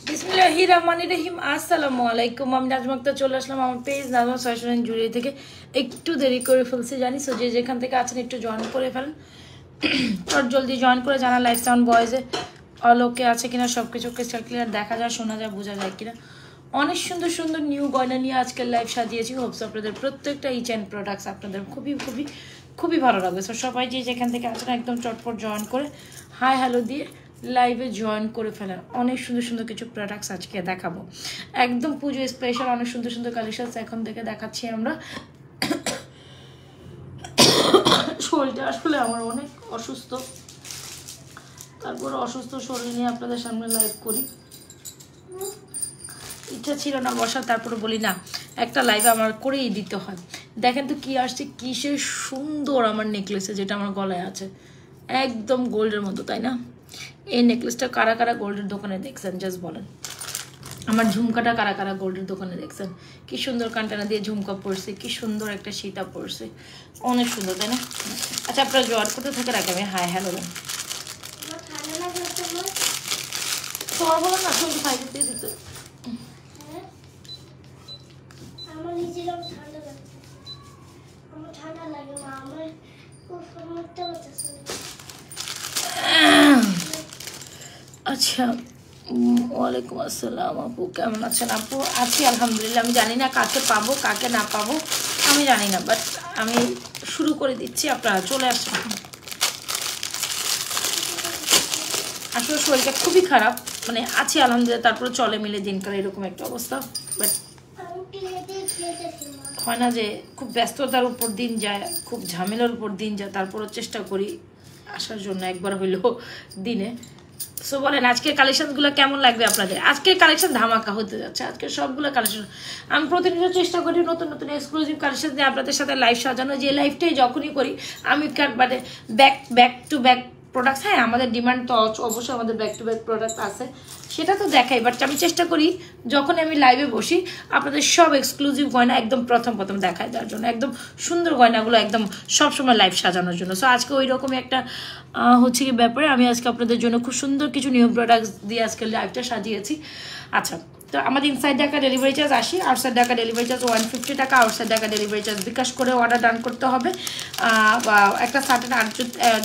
বিসমিল্লাহির রহমানির রহিম। আসসালামু আলাইকুম। আমি নাজমা আক্তার চলে আসলাম আমার পেজ নাজমা ফ্যাশন জুয়েলারি থেকে। একটু দেরি করে ফেলছি জানি, সো যে যেখান থেকে আছেন একটু জয়েন করে ফেলেন, আর জলদি জয়েন করে জানা লাইভ সাউন্ড ভয়েসে অল ওকে আছে কিনা, সব কিছু ক্রিস্টাল ক্লিয়ার দেখা যায়, শোনা যায়, বোঝা যায় কিনা। অনেক সুন্দর সুন্দর নিউ গয়না নিয়ে আজকের লাইভ সাজিয়েছি। হোপস আপনাদের প্রত্যেকটা ইচ অ্যান্ড প্রোডাক্টস আপনাদের খুবই খুবই খুবই ভালো লাগবে। সো সবাই যে যেখান থেকে আছেন একদম চটপট জয়েন করে হাই হ্যালো দিয়ে লাইভে জয়েন করে ফেলেন। অনেক সুন্দর সুন্দর কিছু প্রোডাক্টস আজকে দেখাবো, একদম পুজো স্পেশাল অনেক সুন্দর সুন্দর কালেকশনস এখন থেকে দেখাচ্ছি আমরা। শরীরটা আসলে আমার অনেক অসুস্থ, তারপরে অসুস্থ শরীর নিয়ে আপনাদের সামনে লাইভ করি। ইচ্ছা ছিল না বসার, তারপরে বলি না একটা লাইভ আমার করেই দিতে হয়। দেখেন তো কি আসছে, কিসের সুন্দর আমার নেকলেসে, যেটা আমার গলায় আছে একদম গোল্ডের মতো, তাই না? এই নেকলেসটা কারা কারা গোল্ডের দোকানে দেখছেন জাস্ট বলেন। আমার ঝুমকাটা কারা কারা গোল্ডের দোকানে দেখছেন? কি সুন্দর কান্টানা দিয়ে ঝুমকা পড়ছে, কি সুন্দর একটা সীতা পড়ছে, অনেক সুন্দর, তাই না? আচ্ছা আপনারা জয়েন করতে থেকে রাখে আমি হাই হ্যালো দেন বলো না, শুধু খাইতে দিয়ে দিত। আচ্ছা ওয়ালাইকুম আসসালাম আপু, কেমন আছেন? আপু আছি আলহামদুলিল্লাহ। আমি জানি না কাকে পাবো কাকে না পাবো আমি জানি না, বাট আমি শুরু করে দিচ্ছি, আপনারা চলে আসছেন। আসলে শরীরটা খুবই খারাপ, মানে আছি আলহামদুলিল্লাহ, তারপরে চলে মিলে দিনকাল এরকম একটা অবস্থা। বাট হয় না যে খুব ব্যস্ততার উপর দিন যায়, খুব ঝামেলার উপর দিন যায়, তারপরও চেষ্টা করি আসার জন্য একবার হইলেও দিনে। সো বলেন আজকের কালেকশনগুলো কেমন লাগবে আপনাদের? আজকের কালেকশন ধামাকা হতে যাচ্ছে, আজকের সবগুলো কালেকশন আমি প্রতিনিয়ত চেষ্টা করি নতুন নতুন এক্সক্লুসিভ কালেকশন দিয়ে আপনাদের সাথে লাইভ সাজানো। যে লাইভটাই যখনই করি আমি মানে ব্যাক টু ব্যাক প্রোডাক্টস, হ্যাঁ আমাদের ডিমান্ড তো অবশ্যই আমাদের ব্যাক টু ব্যাক প্রোডাক্ট আছে, সেটা তো দেখাই, বাট আমি চেষ্টা করি যখন আমি লাইভে বসি আপনাদের সব এক্সক্লুসিভ গয়না একদম প্রথম দেখায় দেওয়ার জন্য, একদম সুন্দর গয়নাগুলো একদম সবসময় লাইভ সাজানোর জন্য। সো আজকে ওই রকমই একটা হচ্ছে কি ব্যাপারে আমি আজকে আপনাদের জন্য খুব সুন্দর কিছু নিউ প্রোডাক্টস দিয়ে আজকে লাইভটা সাজিয়েছি। আচ্ছা, তো আমাদের inside Dhaka delivery charge 80, outside Dhaka delivery charge 150 টাকা। আউটসাইড ঢাকা ডেলিভারি চার্জ বিকাশ করে অর্ডার ডান করতে হবে, বা একটা সার্টেন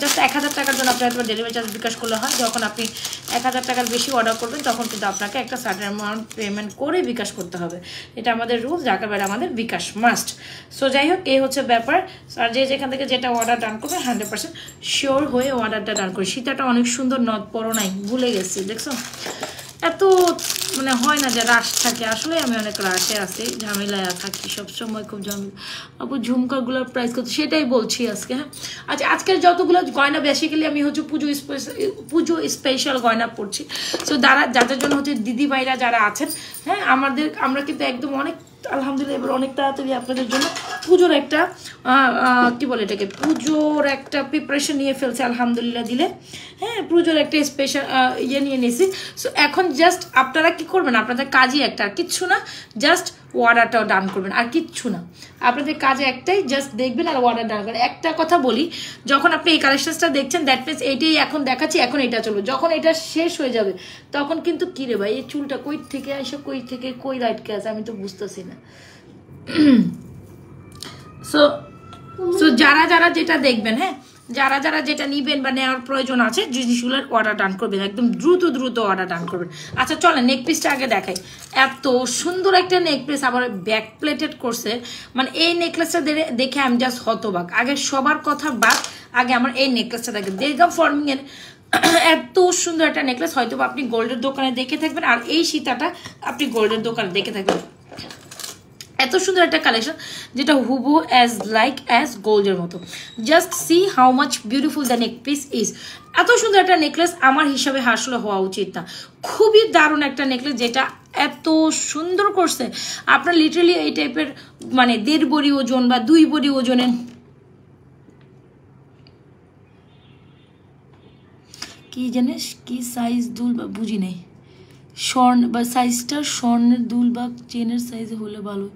জাস্ট 1000 টাকার জন্য আপনার ডেলিভারি চার্জ বিকাশ করলে হয়। যখন আপনি 1000 টাকার বেশি অর্ডার করবেন তখন কিন্তু আপনাকে একটা সার্টেন অ্যামাউন্ট পেমেন্ট করে বিকাশ করতে হবে, এটা আমাদের রুলস, ঢাকার বাইরে আমাদের বিকাশ মাস্ট। সো যাই হোক এই হচ্ছে ব্যাপার। আর যে যেখান থেকে যেটা অর্ডার ডান করবে 100% শিওর হয়ে অর্ডারটা ডান করে। সীতাটা অনেক সুন্দর, নথ পরো নাই, ভুলে গেছি দেখছো। এত মানে হয় না যে রাশ থাকে, আসলে আমি অনেক রাশে আছি, ঝামেলায় থাকি সবসময়, খুব ঝামেলা। আপু ঝুমকাগুলোর প্রাইস কত সেটাই বলছি আজকে। হ্যাঁ আচ্ছা, আজকের যতগুলো গয়না বেসিক্যালি আমি হচ্ছে পুজো স্পেশাল গয়না পড়ছি। সো যাদের জন্য হচ্ছে দিদি ভাইরা যারা আছেন, হ্যাঁ আমরা কিন্তু একদম অনেক আলহামদুলিল্লাহ এবার অনেক তাড়াতাড়ি আপনাদের জন্য পুজোর একটা কি বলে এটাকে, পুজোর একটা প্রিপারেশন নিয়ে ফেলছে আলহামদুলিল্লাহ দিলে। হ্যাঁ পুজোর একটা স্পেশাল ইয়ে নিয়ে নিয়েছি। সো এখন জাস্ট আপনারা কি করবেন, আপনাদের কাজই একটা, আর কিচ্ছু না, জাস্ট অর্ডারটাও ডান করবেন, আর কিচ্ছু না, আপনাদের কাজে একটাই, জাস্ট দেখবেন আর অর্ডার ডান করবেন। একটা কথা বলি, যখন আপনি এই কালেকশনসটা দেখছেন দ্যাট মিনস এইটাই এখন দেখাচ্ছি, এখন এটা চলবে, যখন এটা শেষ হয়ে যাবে তখন কিন্তু কি রে ভাই এই চুলটা কই থেকে আসে, কই থেকে কই লাইটকে আছে আমি তো বুঝতেছি না। সো যারা যারা যেটা দেখবেন, হ্যাঁ যারা যারা যেটা নিবেন বা নেওয়ার প্রয়োজন আছে জিনিসগুলোর অর্ডার ডান করবেন, একদম দ্রুত অর্ডার ডান করবেন। আচ্ছা চলেন নেক পিসটা আগে দেখাই। এত সুন্দর একটা নেক পিস, আবার ব্যাক প্লেটেড করছে, মানে এই নেকলেসটা দেখে আমি জাস্ট হতবাক। আগে সবার কথা বাদ, আগে আমার এই নেকলেসটা দেখে দেরগাম ফর্মিং এর এত সুন্দর একটা নেকলেস, হয়তো আপনি গোল্ডের দোকানে দেখে থাকবেন, আর এই সীতাটা আপনি গোল্ডের দোকানে দেখে থাকবেন। এত সুন্দর একটা কালেকশন যেটা হুবহু অ্যাজ গোল্ডের মতো। Just see how much beautiful the neck piece is. এত সুন্দর একটা নেকলেস আমার হিসাবে আসলে হওয়া উচিত না, খুবই দারুণ একটা নেকলেস যেটা এত সুন্দর করছে। আপনার লিটারালি এই টাইপের মানে 1.5 বড়ি ওজন বা 2 বড়ি ওজনের কি জানিস কি সাইজ দুল বা বুঝি নেই, স্বর্ণ বা সাইজটা স্বর্ণের দুল বা চেনের সাইজে হলে ভালো।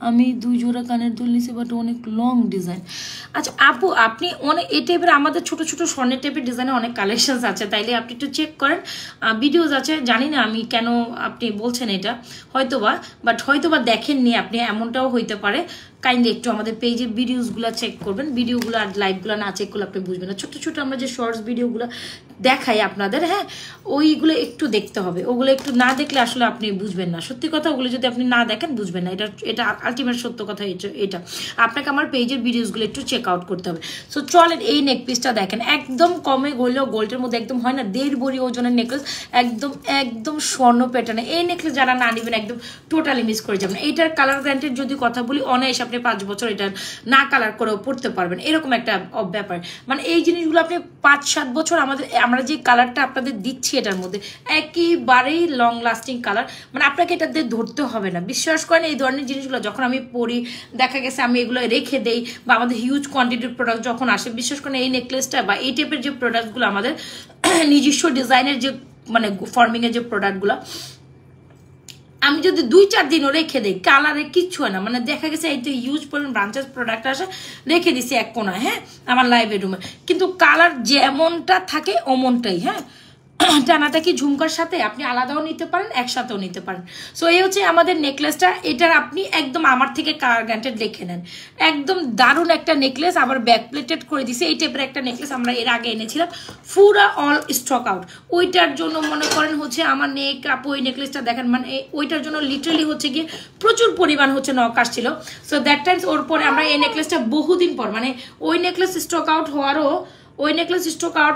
আমি 2 জোড়া কানের দুল নিয়েছি, বাট অনেক লং ডিজাইন। আচ্ছা আপু, আপনি অনেক এই টাইপের আমাদের ছোট ছোট স্বর্ণের টাইপের ডিজাইনের অনেক কালেকশনস আছে, তাইলে আপনি একটু চেক করেন। ভিডিওস আছে, জানি না আমি কেন আপনি বলছেন এটা, হয়তোবা বাট হয়তোবা দেখেননি আপনি, এমনটাও হইতে পারে। কাইন্ডলি একটু আমাদের পেজের ভিডিওসগুলো চেক করবেন, ভিডিওগুলো আর লাইভগুলো না চেক করলে আপনি বুঝবেন না। ছোট ছোট আমরা যে শর্টস ভিডিওগুলো দেখাই আপনাদের, হ্যাঁ ওইগুলো একটু দেখতে হবে, ওগুলো একটু না দেখলে আসলে আপনি বুঝবেন না। সত্যি কথা, ওগুলো যদি আপনি না দেখেন বুঝবেন না, এটা আলটিমেট সত্য কথা। এটা আপনাকে আমার পেজের ভিডিওসগুলো একটু চেক আউট করতে হবে। সো চলেন এই নেক পিসটা দেখেন, একদম কমে গড়লেও গোল্ডের মধ্যে একদম হয় না 1.5 ভরি ওজনের নেকলেস, একদম একদম স্বর্ণ প্যাটার্নে। এই নেকলেস যারা না নেবেন একদম টোটালি মিস করে যাবেন। এইটার কালার গ্যারান্টির যদি কথা বলি, অনায়াসে আপনি 5 বছর এটা না কালার করেও পড়তে পারবেন, এরকম একটা ব্যাপার। মানে এই জিনিসগুলো আপনি 5-7 বছর আমরা যে কালারটা আপনাদের দিচ্ছি এটার মধ্যে একেবারেই লং লাস্টিং কালার, মানে আপনাকে এটা দিয়ে ধরতে হবে না। বিশ্বাস করেন, এই ধরনের জিনিসগুলো যখন আমি পরি, দেখা গেছে আমি এগুলো রেখে দেই, বা আমাদের হিউজ কোয়ান্টিটির প্রোডাক্ট যখন আসে, বিশ্বাস করেন এই নেকলেসটা বা এই টাইপের যে প্রোডাক্টগুলো আমাদের নিজস্ব ডিজাইনের যে মানে ফর্মিংয়ের যে প্রোডাক্টগুলো, আমি যদি 2-4 দিনও রেখে দিই, কালারে কিচ্ছু হয় না। মানে দেখা গেছে এই যে ইউজ পরিমাণ ব্রাঞ্চেস প্রোডাক্ট আসে, রেখে দিছি এক কোনায়, হ্যাঁ আমার লাইভের রুমে, কিন্তু কালার যেমনটা থাকে অমনটাই। হ্যাঁ টানাটা কি ঝুমকার সাথে আপনি আলাদাও নিতে পারেন, একসাথেও নিতে পারেন। সো এই হচ্ছে আমাদের নেকলেসটা। এটার আপনি একদম আমার থেকে কালার গ্যারান্টেড লিখে নেন। একদম দারুণ একটা নেকলেস, আবার ব্যাক প্লেটেড করে দিছে। এই টাইপের একটা নেকলেস আমরা এর আগে এনেছিলাম, পুরা অল স্টক আউট। ওইটার জন্য মনে করেন হচ্ছে আমার নেক আপু ওই নেকলেসটা দেখেন, মানে ওইটার জন্য লিটারালি হচ্ছে গিয়ে প্রচুর পরিমাণ হচ্ছে নক আসছিল। সো দ্যাট টাইমস ওর পরে আমরা এই নেকলেসটা বহুদিন পর, মানে ওই নেকলেস স্টক আউট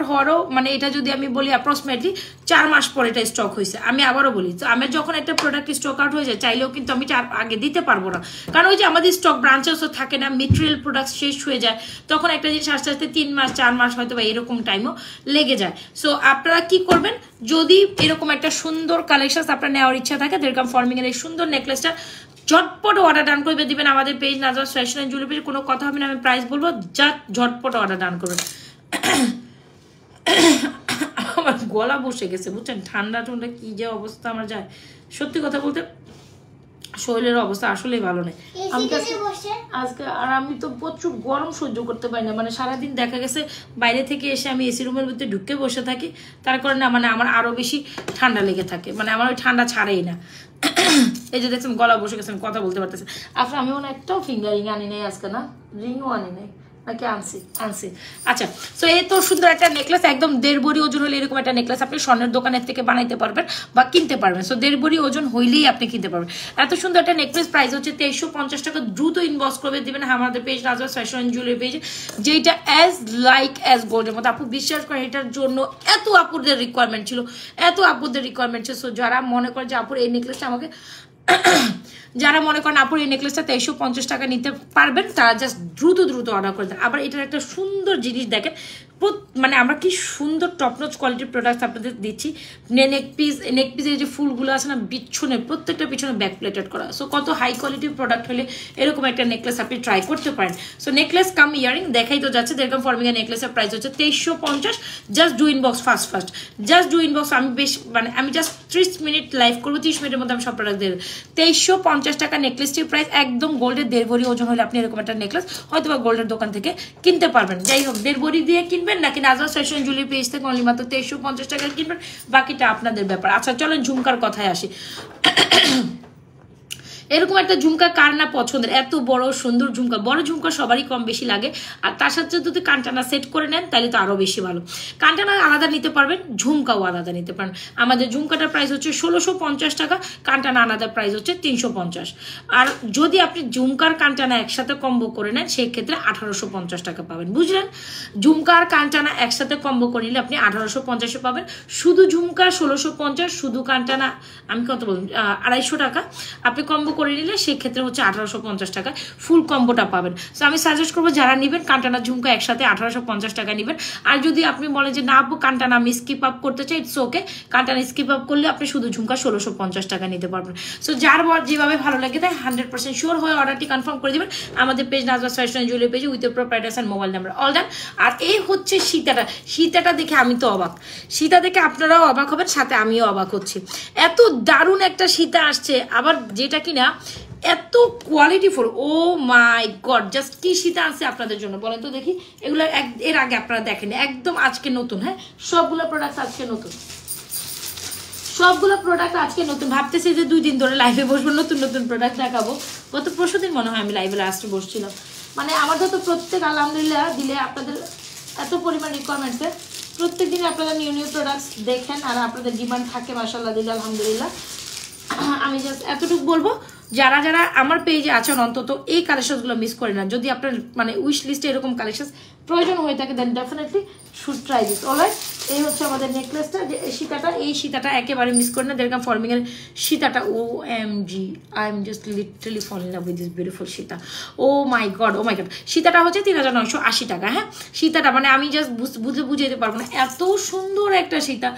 হওয়ারও মানে এটা যদি আমি বলি অ্যাপ্রক্সিমেটলি 4 মাস পর এটা স্টক হয়েছে। আমি আবারও বলি, তো আমি যখন একটা প্রোডাক্ট স্টক আউট হয়ে যায়, চাইলেও কিন্তু আমি আগে দিতে পারবো না, কারণ ওই যে আমাদের স্টক ব্রাঞ্চেসও থাকে না, মেটেরিয়াল প্রোডাক্ট শেষ হয়ে যায়, তখন একটা জিনিস আস্তে আস্তে 3 মাস 4 মাস হয়তো বা এরকম টাইমও লেগে যায়। সো আপনারা কি করবেন, যদি এরকম একটা সুন্দর কালেকশন আপনার নেওয়ার ইচ্ছা থাকে, যেরকম ফর্মিং এর এই সুন্দর নেকলেসটা ঝটপট অর্ডার ডান করে দিবেন আমাদের page নাজওয়াজ fashion and jewellery page. কোনো কথা হবে না, আমি প্রাইস বলবো, ঝটপট অর্ডার ডান করবেন। আমার গলা বসে গেছে বুঝছেন, ঠান্ডা ঠান্ডা কি যে অবস্থা আমার যায়, সত্যি কথা বলতে শরীরের অবস্থা আসলেই ভালো নেই আজকে। আর আমি তো প্রচুর গরম সহ্য করতে পারি না, মানে সারাদিন দেখা গেছে বাইরে থেকে এসে আমি এসি রুমের ভিতরে ঢুকে বসে থাকি, তার কারণে মানে আমার আরো বেশি ঠান্ডা লেগে থাকে, মানে আমার ওই ঠান্ডা ছাড়েই না। এই যে দেখছেন গলা বসে গেছেন, কথা বলতে পারতেছে। আসলে আমি মনে একটাও ফিঙ্গার রিং আনি নাই আজকে, না রিংও আনি নাই নাকি আনছি। আচ্ছা, সো এই তো সুন্দর একটা নেকলেস, একদম 1.5 ভরি ওজন হলে এরকম একটা নেকলেস আপনি স্বর্ণের দোকানের থেকে বানাইতে পারবেন বা কিনতে পারবেন। সো 1.5 ভরি ওজন হইলেই আপনি কিনতে পারবেন। এত সুন্দর একটা নেকলেস, প্রাইস হচ্ছে 2350 টাকা। দ্রুত ইনবক্স করে দিবেন আমাদের পেজ নাজওয়াজ ফ্যাশন এন্ড জুয়েলারি পেজে, যেটা অ্যাজ গোল্ডের মতো। আপু বিশ্বাস করেন, এটার জন্য এত আপুদের রিকোয়ারমেন্ট ছিল। সো যারা মনে করেন যে আপুর এই নেকলেসটা আমাকে যারা মনে করেন আপুর এই নেকলেসটা 2350 টাকা নিতে পারবেন, তারা জাস্ট দ্রুত অর্ডার করে দেন। আবার এটার একটা সুন্দর জিনিস দেখেন, মানে আমরা কি সুন্দর টপনচ কোয়ালিটির প্রোডাক্ট আপনাদের দিচ্ছি। নেক পিসের যে ফুলগুলো আছে না, পিছনে প্রত্যেকটা পিছনে ব্যাক প্লেটেড করা। সো কত হাই কোয়ালিটির প্রোডাক্ট হলে এরকম একটা নেকলেস আপনি ট্রাই করতে পারেন। সো নেকলেস কাম ইয়ারিং দেখাই তো যাচ্ছে, যেরকম ফর্মিং এর নেকলেসের প্রাইস হচ্ছে 2350। Just do inbox first just do inbox. আমি জাস্ট 30 মিনিট লাইভ করবো, 30 মিনিটের মধ্যে আমি সব প্রোডাক্ট দিয়ে দেবো। 2350 টাকা নেকলেসটির প্রাইস, একদম গোল্ডের 1.5 ভরি ওজন হলে আপনি এরকম একটা নেকলেস হয়তো বা গোল্ডের দোকান থেকে কিনতে পারবেন। যাই হোক, 1.5 ভরি দিয়ে কিনবেন নাকি নাজওয়াজ ফ্যাশন জুয়েলারি পেজ থেকে অনলি মাত্র 2350 টাকা কিনবেন, বাকিটা আপনাদের ব্যাপার। আচ্ছা চলেন ঝুমকার কথায় আসি। এরকম একটা ঝুমকা কার না পছন্দের, এত বড় সুন্দর ঝুমকা। বড় ঝুমকা সবারই কম বেশি লাগে, আর তার সাথে যদি কানটানা সেট করে নেন তাহলে তো আরো বেশি ভালো। কানটানা আলাদা নিতে পারবেন, ঝুমকাও আলাদা নিতে পারেন। আমাদের ঝুমকাটার প্রাইস হচ্ছে 1650 টাকা, কানটানা আলাদা প্রাইস হচ্ছে 350। আর যদি আপনি ঝুমকার কানটানা একসাথে কম্বো করে নেন, সেই ক্ষেত্রে 1850 টাকা পাবেন। বুঝলেন, ঝুমকার কানটানা একসাথে কম্বো করে নিলে আপনি 1850 পাবেন। শুধু ঝুমকা 1650, শুধু কানটানা আমি কত বলুন 250 টাকা। আপনি কম্বো করে নিলে সেক্ষেত্রে হচ্ছে 1850 টাকায় ফুল কম্বোটা পাবেন। সো আমি সাজেস্ট করবো যারা নেবেন কানটানা ঝুমকা একসাথে 1850 টাকা নেবেন। আর যদি আপনি বলেন যে না আপু কানটানা আমি স্কিপ আপ করতে চাই, ইটস ওকে, কানটানা স্কিপ আপ করলে আপনি শুধু ঝুমকা 1650 টাকা নিতে পারবেন। সো যার যেভাবে ভালো লাগে তাই 100% শিওর হয়ে অর্ডারটি কনফার্ম করে দেবেন আমাদের পেজ নাজমাস ফ্যাশন জুয়েলারি পেজে with proprietors and mobile number all done. আর এই হচ্ছে সীতাটা দেখে আমি তো অবাক, সীতা দেখে আপনারাও অবাক হবেন, সাথে আমিও অবাক হচ্ছি। এত দারুণ একটা সীতা আসছে, আবার যেটা কিনা এত কোয়ালিটিফুল, ও মাই গড, জাস্ট কি সীতা আছে আপনাদের জন্য বলেন তো দেখি। এগুলো এর আগে আপনারা দেখেন, একদম আজকে নতুন। হ্যাঁ, সবগুলো প্রোডাক্ট আজকে নতুন, সবগুলো প্রোডাক্ট আজকে নতুন। ভাবতেছি যে 2 দিন ধরে লাইভে বসবো, নতুন নতুন প্রোডাক্ট দেখাবো। গত পরশুদিন মনে হয় আমি লাইভে লাস্টে বসছিলাম। মানে আমাদের তো প্রত্যেক আলহামদুলিল্লাহ দিলে আপনাদের এত পরিমাণ রিকোয়ারমেন্টসে প্রত্যেক দিন আপনারা নিউ নিউ প্রোডাক্টস দেখেন আর আপনাদের ডিমান্ড থাকে মাশাআল্লাহ দিলে আলহামদুলিল্লাহ। আমি জাস্ট এতটুকু বলবো, যারা যারা আমার পেজে আছেন অন্তত এই কালেকশনগুলো মিস করে না। যদি আপনার মানে উইশ লিস্টে এরকম কালেকশন প্রয়োজন হয়ে থাকে then definitely should try this. Alright, এই হচ্ছে আমাদের নেকলেসটা, যে সীতাটা, এই সীতাটা একেবারে মিস করে না। যেরকম ফর্মিং এর সীতাটা, O M G, I am just literally fall in love with this beautiful সীতা। Oh my god, oh my god. সীতাটা হচ্ছে 3980 টাকা। হ্যাঁ, সীতাটা মানে আমি জাস্ট বুঝাইতে পারবো না, এত সুন্দর একটা সীতা।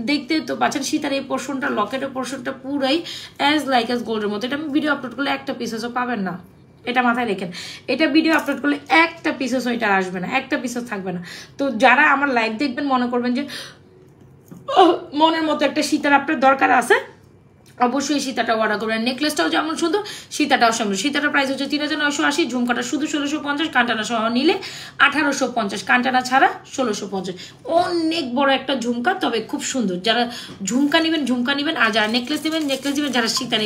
দেখতে তো পাচ্ছেন সীতার এই পোর্শনটা, লকেটের পোর্শনটা পুরাই অ্যাজ লাইক অ্যাজ গোল্ডের মতো। এটা আমি ভিডিও আপলোড করলে একটা পিসেসও পাবেন না, এটা মাথায় রেখেন। এটা ভিডিও আপলোড করলে একটা পিসেসও এটা আসবে না, একটা পিসেস থাকবে না। তো যারা আমার লাইভ দেখবেন মনে করবেন যে মনের মতো একটা সীতার আপনার দরকার আছে, অবশ্যই সীতাটা অর্ডার করবেন। নেকলেসটাও যেমন সুন্দর, সীতাটাও সুন্দর। সীতাটার প্রাইস হচ্ছে 3980, ঝুমকাটা শুধু 1650, কান্টানা সহ নিলে 1850, কান্টানা ছাড়া 1650। অনেক বড় একটা ঝুমকা, তবে খুব সুন্দর। যারা ঝুমকা নেবেন, আর যারা নেকলেস নেবেন, যারা সীতা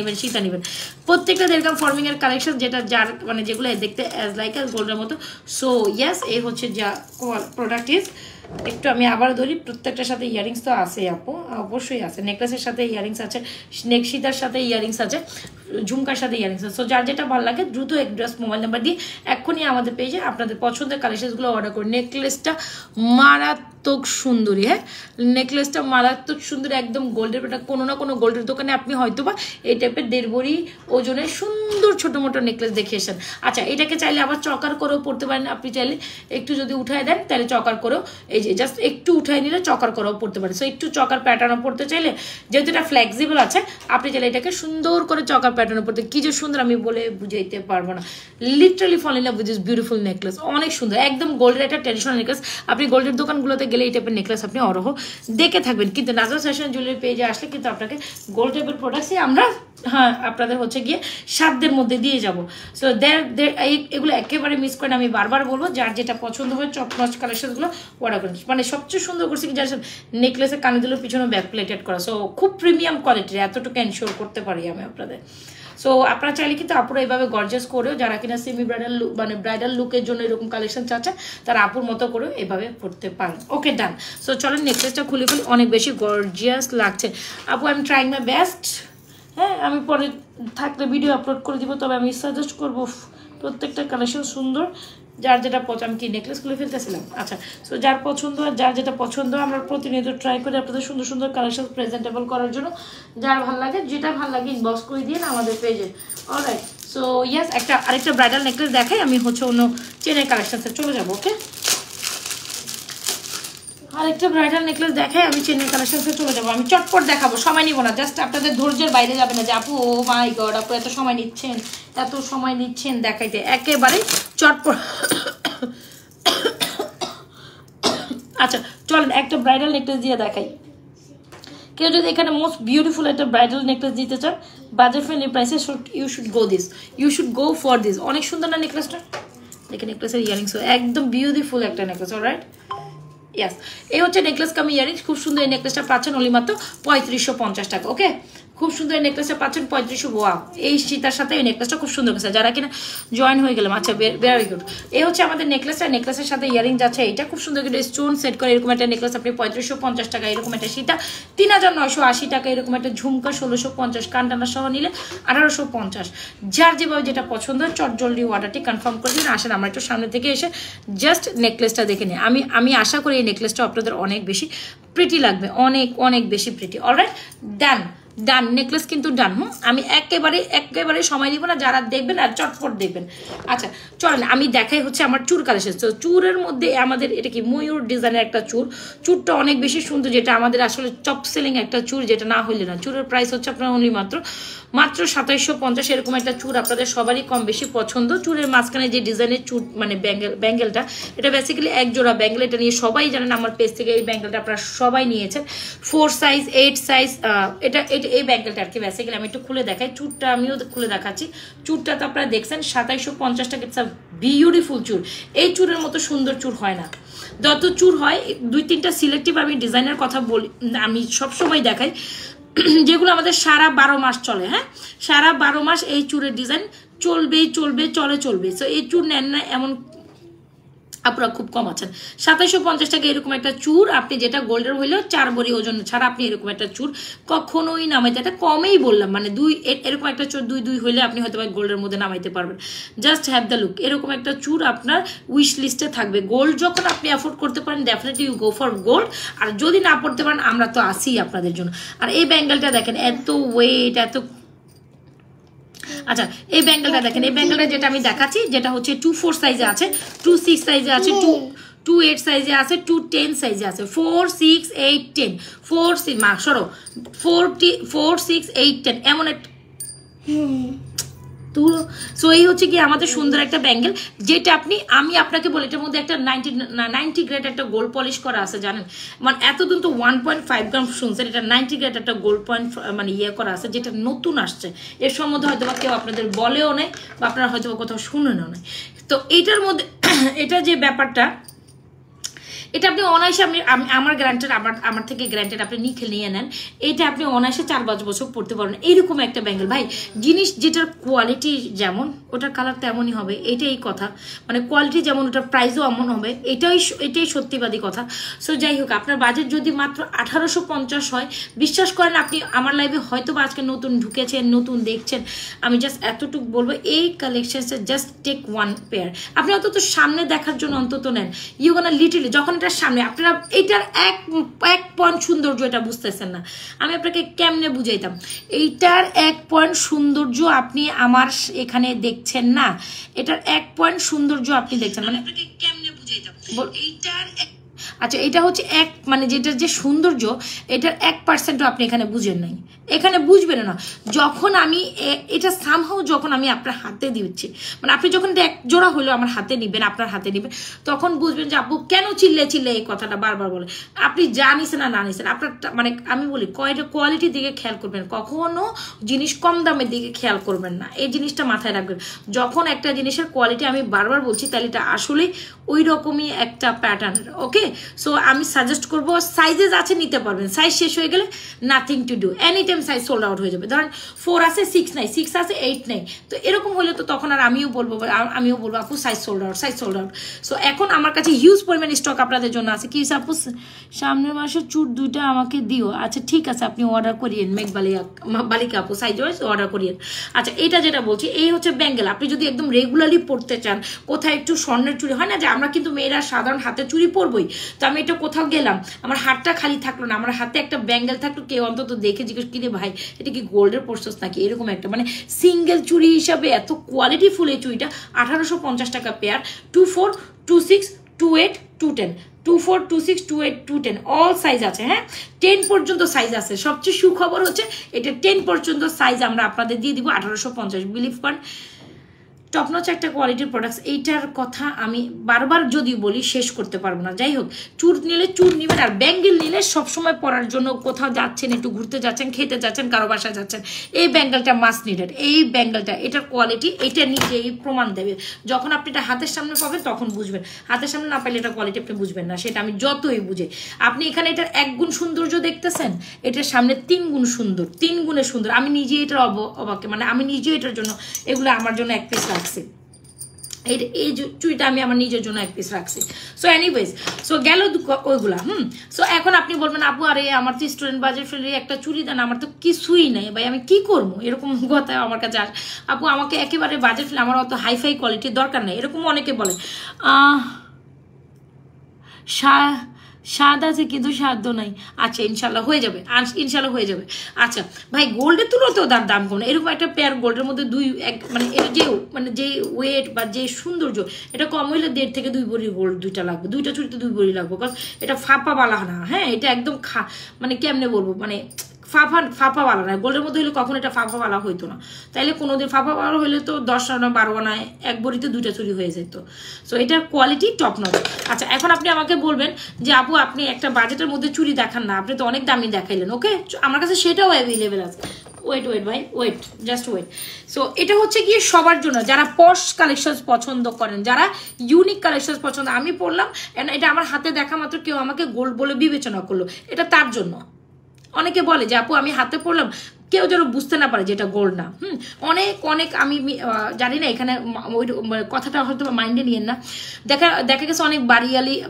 নেবেন। প্রত্যেকটা এরকম ফর্মিং এর কালেকশন, যেটা যার মানে যেগুলো দেখতে অ্যাজ লাইক অ্যাজ গোল্ডের মতো। সো ইয়েস, এই হচ্ছে যা প্রোডাক্ট ইজ। একটু আমি আবার ধরি, প্রত্যেকটার সাথে ইয়ারিংস তো আছে আপু, অবশ্যই আছে। নেকলেসের সাথে ইয়ারিংস আছে, সীতার সাথে ইয়ারিংস আছে, ঝুমকার সাথে ইয়ারিংস আছে। সো যার যেটা ভালো লাগে দ্রুত অ্যাড্রেস মোবাইল নাম্বার দিয়ে এক্ষুনি আমাদের পেজে আপনাদের পছন্দের কালেকশনগুলো অর্ডার করুন। নেকলেসটা মারাত্মক সুন্দরী, হ্যাঁ, নেকলেসটা মারাত্মক সুন্দর, একদম গোল্ডের। এটা কোনো না কোনো গোল্ডের দোকানে আপনি হয়তো বা এই টাইপের 1.5 ভরি ওজনের সুন্দর ছোটো মোটো নেকলেস দেখিয়েছেন। আচ্ছা, এটাকে চাইলে আবার চকার করেও পড়তে পারেন। আপনি চাইলে একটু যদি উঠায় দেন তাহলে চকার করেও, এই যে জাস্ট একটু উঠায় নিলে চকার করেও পড়তে পারেন। সো একটু চকার প্যাটার্নও পড়তে চাইলে, যেহেতু এটা ফ্লেক্সিবল আছে, আপনি চাইলে এটাকে সুন্দর করে চকার প্যাটার্নও পড়তে, কি যে সুন্দর আমি বলে বুঝাইতে পারবো না। Literally fall in love with this beautiful necklace, অনেক সুন্দর, একদম গোল্ডের একটা ট্র্যাডিশনাল নেকলেস। আপনি গোল্ডের দোকানগুলোতে গেলে এই টাইপের নেকলেস আপনি অরহ দেখে থাকবেন, কিন্তু নাজমাস ফ্যাশন জুয়েলারি পেজে আসলে কিন্তু আপনাকে গোল্ড টাইপের প্রোডাক্টসই আমরা আপনাদের হচ্ছে গিয়ে সাধ্যের মধ্যে দিয়ে যাবো। সো এগুলো একেবারে মিস করেন। আমি বারবার বলবো, যার যেটা পছন্দ হয় টপ নচ কালেকশনগুলো অর্ডার করেন। মানে সবচেয়ে সুন্দর করছে কি জানেন, নেকলেসের কানেগুলোর পিছনে ব্যাক প্লেটেড করা। সো খুব প্রিমিয়াম কোয়ালিটির, এতটুকু এনশিওর করতে পারি আমি আপনাদের। সো আপনারা চাইলে কিন্তু আপুরা এইভাবে গর্জাস করেও, যারা কিনা সেমি ব্রাইডাল লুক মানে ব্রাইডাল লুকের জন্য এরকম কালেকশন চাচ্ছে, তারা আপুর মতো করেও এভাবে পড়তে পারেন। ওকে, ডান। সো চলেন নেকলেসটা খুলে ফেলি, অনেক বেশি গর্জিয়াস লাগছে আপু। I am trying my best. হ্যাঁ, আমি পরে থাকলে ভিডিও আপলোড করে দিব, তবে আমি সাজেস্ট করবো প্রত্যেকটা কালেকশন সুন্দর। যার যেটা পছন্দ, আমি কি নেকলেস খুলে ফেলতেছিলাম? আচ্ছা, সো যার পছন্দ আর যার যেটা পছন্দ, আমরা প্রতিনিয়ত ট্রাই করি আপনাদের সুন্দর সুন্দর কালেকশন প্রেজেন্টেবল করার জন্য। যার ভালো লাগে, যেটা ভালো লাগে ইনবক্স করে দিয়ে আমাদের পেজে। অলরাইট, সো ইয়েস, আরেকটা ব্রাইডাল নেকলেস দেখাই। আমি হচ্ছে অন্য চেনের কালেকশনসে চলে যাবো। ওকে, আরেকটা ব্রাইডাল নেকলেস দেখাই, আমি চেনের কালেকশনসে চলে যাবো। আমি চটপট দেখাবো, সময় নিব না, জাস্ট আপনাদের ধৈর্যের বাইরে যাবে না যে আপু ও মাই গড আপু এত সময় নিচ্ছেন দেখাইতে, একেবারে চটপট। আচ্ছা চলেন একটা ব্রাইডাল নেকলেস দিয়ে দেখাই। কেউ যদি এখানে মোস্ট বিউটিফুল একটা ব্রাইডাল নেকলেস দিতে চান বাজেট ফ্রেন্ডলি প্রাইসে, you should go for this. অনেক সুন্দর না নেকলেসটা? দেখেন নেকলেসের ইয়ারিংস একদম বিউটিফুল একটা নেকলেস। অলরাইট, ইয়াস, এই হচ্ছে নেকলেস কাম ইয়ারিংস। খুব সুন্দর এই নেকলেসটা পাচ্ছেন অনলি মাত্র 3550 টাকা। ওকে, খুব সুন্দর এই নেকলেসটা পাচ্ছেন 3500। ওয়াও, এই সীতার সাথে এই নেকলেসটা খুব সুন্দর গেছে। যারা কিনা জয়েন হয়ে গেলাম, আচ্ছা ভেরি গুড। এই হচ্ছে আমাদের নেকলেসটা, নেকলেসের সাথে ইয়ারিং যাচ্ছে। এটা খুব সুন্দর করে স্টোন সেট করে এরকম একটা নেকলেস আপনি 3550 টাকা। এরকম একটা সীতা 3980 টাকা। এরকম একটা ঝুমকা 1650, কানটানা সহ নিলে 1850। যার যেভাবে যেটা পছন্দ হয় চট জলদি অর্ডারটি কনফার্ম করে দিন। আসেন আমরা একটু সামনে থেকে এসে জাস্ট নেকলেসটা দেখে নিই। আমি আশা করি এই নেকলেসটা আপনাদের অনেক বেশি প্রিটি লাগবে, অনেক বেশি প্রিটি। অলরাইট, ডান। ডান, নেকলেস কিন্তু ডান। আমি একেবারে সময় দিব না, যারা দেখবেন আর চটপট দেখবেন। আচ্ছা চলেন আমি দেখাই হচ্ছে আমার চুর কালেকশন। তো চুরের মধ্যে আমাদের এটা কি ময়ূর ডিজাইনের একটা চুর, চুরটা অনেক বেশি সুন্দর, যেটা আমাদের আসলে টপ সেলিং একটা চুর, যেটা না হইলে না। চুরের প্রাইস হচ্ছে আপনার অনলি মাত্র 2750। এরকম একটা চুর আপনাদের সবারই কম বেশি পছন্দ। চুরের মাঝখানে যে ডিজাইনের চুর মানে ব্যাঙ্গেলটা, এটা বেসিক্যালি এক জোড়া ব্যাঙ্গেল। এটা নিয়ে সবাই জানেন, আমার পেজ থেকে এই ব্যাঙ্গেলটা আপনারা সবাই নিয়েছেন। 4 সাইজ 8 সাইজ এটা এই ব্যাঙ্গেলটা আর কি। বেসিক্যালি আমি একটু খুলে দেখাই, চুরটা আমিও খুলে দেখাচ্ছি। চুরটা তো আপনারা দেখছেন 2750 টাকা। ইটস আ বিউটিফুল চুর। এই চুরের মতো সুন্দর চুর হয় না। যত চুর হয় 2-3টা সিলেক্টিভ আমি ডিজাইনের কথা বলি, আমি সবসময় দেখাই যেগুলো আমাদের সারা 12 মাস চলে। হ্যাঁ, সারা 12 মাস এই চুরের ডিজাইন চলবে। সো এই চুর নেন না এমন আপনারা খুব কম আছেন। 2750 টাকা এরকম একটা চুর, আপনি যেটা গোল্ডের হইলেও 4 ভরি ওজন ছাড়া আপনি এরকম একটা চুর কখনোই নামাইতে, এটা কমেই বললাম, মানে এরকম একটা চুর 2 হইলে আপনি হয়তো গোল্ডের মধ্যে নামাইতে পারবেন। Just have the look. এরকম একটা চুর আপনার উইশ লিস্টে থাকবে। গোল্ড যখন আপনি অ্যাফোর্ড করতে পারেন, definitely you go for gold. আর যদি না পড়তে পারেন, আমরা তো আসি আপনাদের জন্য। আর এই ব্যাঙ্গেলটা দেখেন, এত ওয়েট, এত। আচ্ছা এই ব্যাঙ্গেলটা দেখেন, এই ব্যাঙ্গেলটা যেটা আমি দেখাচ্ছি, যেটা হচ্ছে 2-4 সাইজে আছে, 2-6 সাইজে আছে, 2-8 সাইজে আছে, 2-10 সাইজে আছে, 4-6-8-10, 4-6 মা সরো 4-6-8-10 এমন একটা। তো সো এই হচ্ছে কি আমাদের সুন্দর একটা ব্যাঙ্গেল, যেটা আমি আপনাকে বলি এটার মধ্যে একটা 90 গ্রেড একটা গোল্ড পলিশ করা আছে, জানেন। মানে এতদিন তো 1.5 গ্রাম শুনছেন, এটা 90 গ্রেড একটা গোল্ড পয়েন্ট মানে করা আছে, যেটা নতুন আসছে। এর সম্বন্ধে হয়তো বা কেউ আপনাদের বলেও নেই, বা আপনারা হয়তো কোথাও শুনেনও নাই। তো এইটার মধ্যে এটা যে ব্যাপারটা, এটা আপনি অনায়াসে আমার গ্যারান্টেড, আমার থেকে গ্যারান্টেড আপনি নিয়ে নেন। এটা আপনি অনায়াসে 4-5 বছর পড়তে পারবেন। এইরকম একটা ব্যাঙ্গেল ভাই, জিনিস যেটার কোয়ালিটি যেমন ওটার কালার তেমনই হবে, এটাই কথা। মানে কোয়ালিটি যেমন ওটার প্রাইসও এমন হবে, এটাই সত্যিবাদী কথা। সো যাই হোক, আপনার বাজেট যদি মাত্র 1850 হয়, বিশ্বাস করেন আপনি আমার লাইভে হয়তো বা আজকে নতুন ঢুকেছেন, নতুন দেখছেন, আমি জাস্ট এতটুকু বলবো, এই কালেকশনসে জাস্ট টেক 1 পেয়ার। আপনি অন্তত সামনে দেখার জন্য অন্তত নেন। ইউ গোনা লিটলি, যখন এটার সামনে আপনারা এইটার এক পয়েন্ট সৌন্দর্য এটা বুঝতেছেন না, আমি আপনাকে কেমনে বুঝাইতাম। এইটার 1 পয়েন্ট সৌন্দর্য আপনি আমার এখানে দেখছেন না, এটার 1 পয়েন্ট সৌন্দর্য আপনি দেখছেন, মানে আপনাকে কেমনে বুঝাইতাম এইটার। আচ্ছা এটা হচ্ছে মানে যেটার যে সৌন্দর্য, এটার 1% আপনি এখানে বুঝেন নাই, এখানে বুঝবেন না। যখন আমি এটা সামহাও যখন আমি আপনার হাতে দিচ্ছি, মানে আপনি যখন এটা এক জোড়া হলো আমার হাতে নিবেন, আপনার হাতে নিবেন, তখন বুঝবেন যে আপু কেন চিল্লে এই কথাটা বারবার বলে। আপনি জানিছেন না নিছেন, আপনার মানে আমি বলি কোয়ালিটির দিকে খেয়াল করবেন, কখনো জিনিস কম দামের দিকে খেয়াল করবেন না, এই জিনিসটা মাথায় রাখবেন। যখন একটা জিনিসের কোয়ালিটি আমি বারবার বলছি, তাহলে এটা আসলে ওই রকমই একটা প্যাটার্নের। ওকে, সো আমি সাজেস্ট করবো, সাইজেস আছে নিতে পারবেন, সাইজ শেষ হয়ে গেলে nothing to do, any time size sold out হয়ে যাবে। ধরেন 4 আছে 6 নাই, 6 আছে 8 নাই, তো এরকম হলে তো তখন আর আমিও বলবো আপু সাইজ সোল্ড আউট। সো এখন আমার কাছে হিউজ পরিমাণ স্টক আপনাদের জন্য আছে। কি আপু সামনের মাসে চুট 2টা আমাকে দিও। আচ্ছা ঠিক আছে, আপনি অর্ডার করিয়েন, বালিকা আপু সাইজ ওয়াইজ অর্ডার করিয়েন। আচ্ছা এটা যেটা বলছি, এই হচ্ছে ব্যাঙ্গেল। আপনি যদি একদম রেগুলারলি পড়তে চান, কোথায় একটু স্বর্ণের চুড়ি হয় না, যে আমরা কিন্তু মেয়েরা সাধারণ হাতে চুড়ি পরবই, তো আমি এটা কোথাও গেলাম, আমার হাতটা খালি থাকলো না, আমার হাতে একটা ব্যাঙ্গেল থাকলো, কেউ অন্তত দেখে জিজ্ঞেস কিরে ভাই এটা কি গোল্ডের পরশোস নাকি, এরকম একটা মানে সিঙ্গেল চুড়ি হিসাবে এত কোয়ালিটিফুল এই চুড়িটা 1850 টাকা পেয়ার। 24, 26, 28, 210, 24, 26, 28, 210 অল সাইজ আছে। হ্যাঁ 10 পর্যন্ত সাইজ আছে। সবচেয়ে সুখবর হচ্ছে এটা 10 পর্যন্ত সাইজ আমরা আপনাদের দিয়ে দিব 1850। বিলিভ করেন টপ নচ একটা কোয়ালিটির প্রোডাক্টস। এইটার কথা আমি বারবার যদি বলি শেষ করতে পারবো না। যাই হোক, চুর নিলে চুর নিবেন, আর ব্যাঙ্গেল নিলে সবসময় পরার জন্য কোথাও যাচ্ছেন, একটু ঘুরতে যাচ্ছেন, খেতে যাচ্ছেন, কারো বাসায় যাচ্ছেন, এই ব্যাঙ্গেলটা মাস্ট নিডেড। এই ব্যাঙ্গেলটা এটার কোয়ালিটি এটা নিজেই প্রমাণ দেবে। যখন আপনি এটা হাতের সামনে পাবেন তখন বুঝবেন, হাতের সামনে না পাইলে এটা কোয়ালিটি আপনি বুঝবেন না, সেটা আমি যতই বুঝে। আপনি এখানে এটার 1 গুণ সৌন্দর্য দেখতেছেন, এটার সামনে 3 গুণ সুন্দর, 3 গুণে সুন্দর। আমি নিজে এটার অবাকে, মানে আমি নিজে এটার জন্য এগুলো আমার জন্য 1 পিস রাখছি, এই চুড়িটা আমি আমার নিজের জন্য 1 পিস রাখছি। সো এনিওয়েজ, সো গেল ওইগুলা। সো এখন আপনি বলবেন আপু আরে আমার তো স্টুডেন্ট বাজেট ফ্রেন্ডলি একটা চুড়ি দেন, আমার তো কিছুই নাই ভাই, আমি কি করবো, এরকম কথা আমার কাছে আসে। আপু আমাকে একেবারে বাজেট ফ্রেন্ডলি, আমার অত হাইফাই কোয়ালিটির দরকার নেই, এরকম অনেকে বলে। স্বাদ আছে কিন্তু সাধ্য নাই। আচ্ছা ইনশাল্লাহ হয়ে যাবে, ইনশাল্লাহ হয়ে যাবে। আচ্ছা ভাই গোল্ডের তুলনাতেও তার দাম কম না, এরকম একটা পেয়ার গোল্ডের মধ্যে মানে এর যে ওয়েট বা যে সৌন্দর্য, এটা কম হইলে 1.5 থেকে 2 ভরি গোল্ড দুইটা লাগবে, দুইটা চুড়িতে 2 ভরি লাগবে, কারণ এটা ফাঁপা বালা না। হ্যাঁ এটা একদম মানে কেমনে বলবো, মানে ফাঁপাওয়ালা না। গোল্ডের মধ্যে হলে কখন এটা ফাঁপাওয়ালা হইতো না, তাইলে কোনোদিন ফাঁপাওয়ালা হইলে তো 10 আনা 12 আনায় 1 ভরিতে 2টা চুরি হয়ে যেত। সো এটার কোয়ালিটি টপ নচ। আচ্ছা এখন আপনি আমাকে বলবেন যে আপু আপনি একটা বাজেটের মধ্যে চুরি দেখান না, আপনি তো অনেক দামি দেখাইলেন। ওকে আমার কাছে সেটাও অ্যাভেলেবেল আছে। ওয়েট ভাই ওয়েট, জাস্ট ওয়েট। সো এটা হচ্ছে গিয়ে সবার জন্য, যারা পশ কালেকশন পছন্দ করেন, যারা ইউনিক কালেকশন পছন্দ। আমি পড়লাম এটা আমার হাতে দেখা মাত্র কেউ আমাকে গোল্ড বলে বিবেচনা করলো, এটা তার জন্য। অনেকে বলে যে আপু আমি হাতে পড়লাম, কেউ যেন বুঝতে না পারে যে এটা গোল্ড না। অনেক আমি জানি না এখানে ওই কথাটা হয়তো মাইন্ডে নিয়েন না। দেখা গেছে অনেক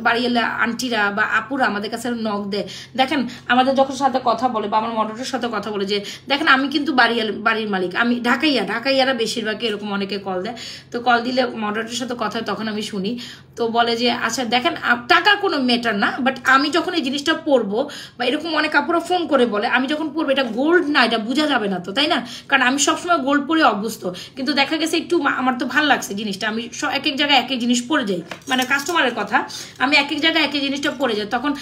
বাড়িয়ালা আন্টিরা বা আপুরা আমাদের কাছে নখ দেয়। দেখেন আমাদের যখন সাথে কথা বলে বা আমার মডারেটরের সাথে কথা বলে যে দেখেন আমি কিন্তু বাড়ির মালিক, আমি ঢাকাইয়ারা বেশিরভাগই এরকম অনেকে কল দেয়। তো কল দিলে মডারেটরের সাথে কথা তখন আমি শুনি, তো বলে যে আচ্ছা দেখেন টাকা কোনো ম্যাটার না, বাট আমি যখন এই জিনিসটা পরবো বা এরকম অনেক আপুরা ফোন করে বলে আমি যখন পরবো এটা গোল্ড না, এটা বোঝা যাবে না তো, তাই না? কারণ আমি সবসময় গোল্ড পরে অভ্যস্ত, কিন্তু দেখা গেছে একটু আমার তো ভালো লাগছে জিনিসটা, আমি এক এক জায়গায় এক এক জিনিস পরে যাই, মানে কাস্টমারের কথা, আমি এক এক জায়গায় এক এক জিনিসটা পরে যাই। তখন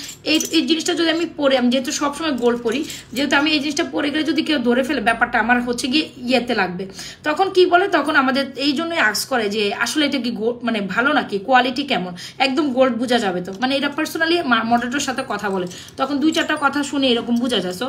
এই জিনিসটা যদি আমি পরে, আমি যেহেতু সবসময় গোল্ড পরি, যেহেতু আমি এই জিনিসটা পরে গেলে যদি কেউ ধরে ফেলে ব্যাপারটা আমার হচ্ছে গিয়ে ইয়েতে লাগবে, তখন কি বলে, তখন আমাদের এই জন্যই আস্ক করে যে আসলে এটা কি মানে ভালো নাকি, কোয়ালিটি কেমন, একদম গোল্ড বোঝা যাবে তো, মানে এটা পার্সোনালি মডারেটরের সাথে কথা বলে, তখন 2-4টা কথা শুনে এরকম বোঝা যায়। সো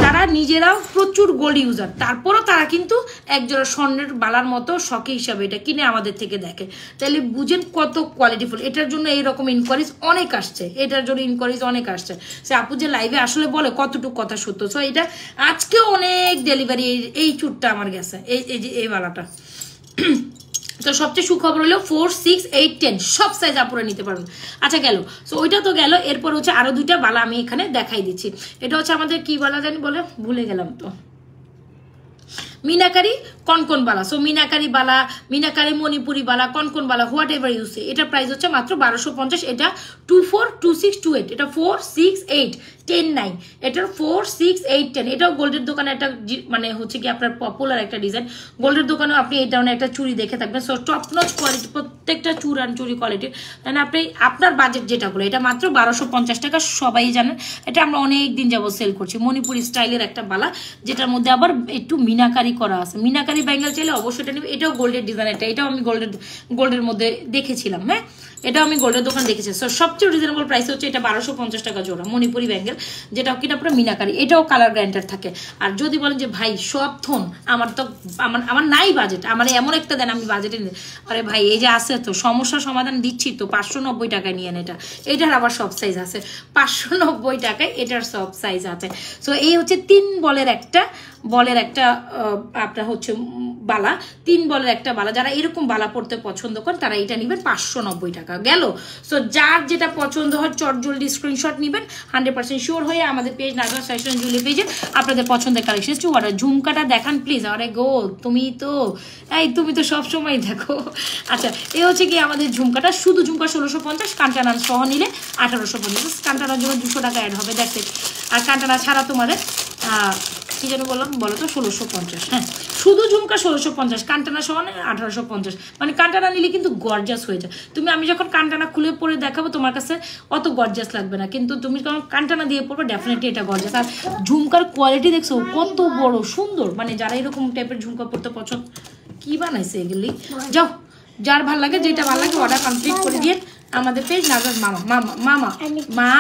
তারা নিজেরাও প্রচুর গোল্ড ইউজার, তারপরও তারা কিন্তু একজোড়া স্বর্ণের বালার মতো শখে হিসাবে এটা কিনে আমাদের থেকে দেখে, তাহলে বুঝেন কত কোয়ালিটিফুল। এটার জন্য এইরকম ইনকোয়ারিজ অনেক আসছে, এটার জন্য ইনকোয়ারিজ অনেক আসছে। সে আপু যে লাইভে আসলে বলে কতটুকু কথা সত্য। সো এটা আজকেও অনেক ডেলিভারি, এই চুটটা আমার গেছে, এই বালাটা। তো সবচেয়ে সুখবর হলো 4, 6, 8, 10 সব সাইজ আপুরা নিতে পারবেন। আচ্ছা গেল, সো ওইটা তো গেল। এরপর হচ্ছে আরো 2টা বালা আমি এখানে দেখাই দিচ্ছি। এটা হচ্ছে আমাদের কি বালা জানি বলে, ভুলে গেলাম তো, মিনাকারি কনকন বালা। So meenakari Bala, meenakari Manipuri Bala, Konkan Bala, what ever use. এটার প্রাইস হচ্ছে মাত্র 1250। এটা 24, 26, 28, এটা 4, 6, 8, 10, 9, এটার 4, 6, 8, 10। এটাও গোল্ডের দোকানে একটা মানে হচ্ছে কি আপনার পপুলার একটা ডিজাইন। গোল্ডের দোকানেও আপনি এই ধরনের একটা চুড়ি দেখে থাকবেন। সো টপ নচ কোয়ালিটি, প্রত্যেকটা চুড়ি কোয়ালিটি, মানে আপনি আপনার বাজেট যেটা বলে, এটা মাত্র 1250 টাকা। সবাই জানেন এটা আমরা অনেক দিন যাবো সেল করছি। মণিপুরি স্টাইলের একটা বালা, যেটার মধ্যে আবার একটু মিনাকারি করা আছে। মিনাকারি ব্যাঙ্গেল চাইলে অবশ্যই এটা নেবে। এটাও গোল্ডের ডিজাইন, এটাও আমি গোল্ডের মধ্যে দেখেছিলাম। হ্যাঁ এটাও আমি গোল্ডের দোকান দেখেছি। সো সবচেয়ে রিজনেবল প্রাইস হচ্ছে এটা 1250 টাকা জোড়া মণিপুরি ব্যাঙ্গেল, যেটা কিনা পুরো মিনাকারি। এটাও কালার গ্যারান্টার থাকে। আর যদি বলেন যে ভাই সব থন আমার নাই বাজেট, আমার এমন একটা দেন আমি বাজেটে নিই, আরে ভাই এই যে আছে তো সমস্যার সমাধান দিচ্ছি তো, 590 টাকায় নিয়েন এটা। এটার আবার সব সাইজ আছে, 590 টাকায় এটার সব সাইজ আছে। সো এই হচ্ছে 3 বলের একটা আপনার হচ্ছে বালা, 3 বলের একটা বালা। যারা এরকম বালা পড়তে পছন্দ করেন তারা এটা নেবেন 590 টাকা গেল। সো যার যেটা পছন্দ হয় চট জলদি স্ক্রিনশট নেবেন, 100% শিওর হয়ে আমাদের পেজ নাজমা ফ্যাশন জুয়েলারি পেজে আপনাদের পছন্দের কালেকশন টু অর্ডার। ঝুমকাটা দেখান প্লিজ। আরে গো তুমি তো সব সময় দেখো। আচ্ছা এই হচ্ছে কি আমাদের ঝুমকাটা, শুধু ঝুমকা 1650, কান্টানা সহ নিলে 1850। কান্টানার জন্য 200 টাকা অ্যাড হবে, দেখতে। আর কান্টানা ছাড়া তোমাদের কি যেন বললাম বলো তো, 1650। হ্যাঁ শুধু ঝুমকা 1650, কান্টানা সহ 1850। মানে কান্টানা নিলে কিন্তু গর্জাস হয়ে যায়। আমি যখন কান্টানা খুলে পরে দেখাবো তোমার কাছে অত গর্জাস লাগবে না, কিন্তু তুমি যখন কান্টানা দিয়ে পড়বে ডেফিনেটলি এটা গর্জাস। আর ঝুমকার কোয়ালিটি দেখছো কত বড় সুন্দর, মানে যারা এরকম টাইপের ঝুমকা পড়তে পছন্দ, কি বানাইছে এগুলি। যাও যার ভাল লাগে, যেটা ভাল লাগে অর্ডার কমপ্লিট করে দিয়ে আমাদের পেজ নাজমাস মা।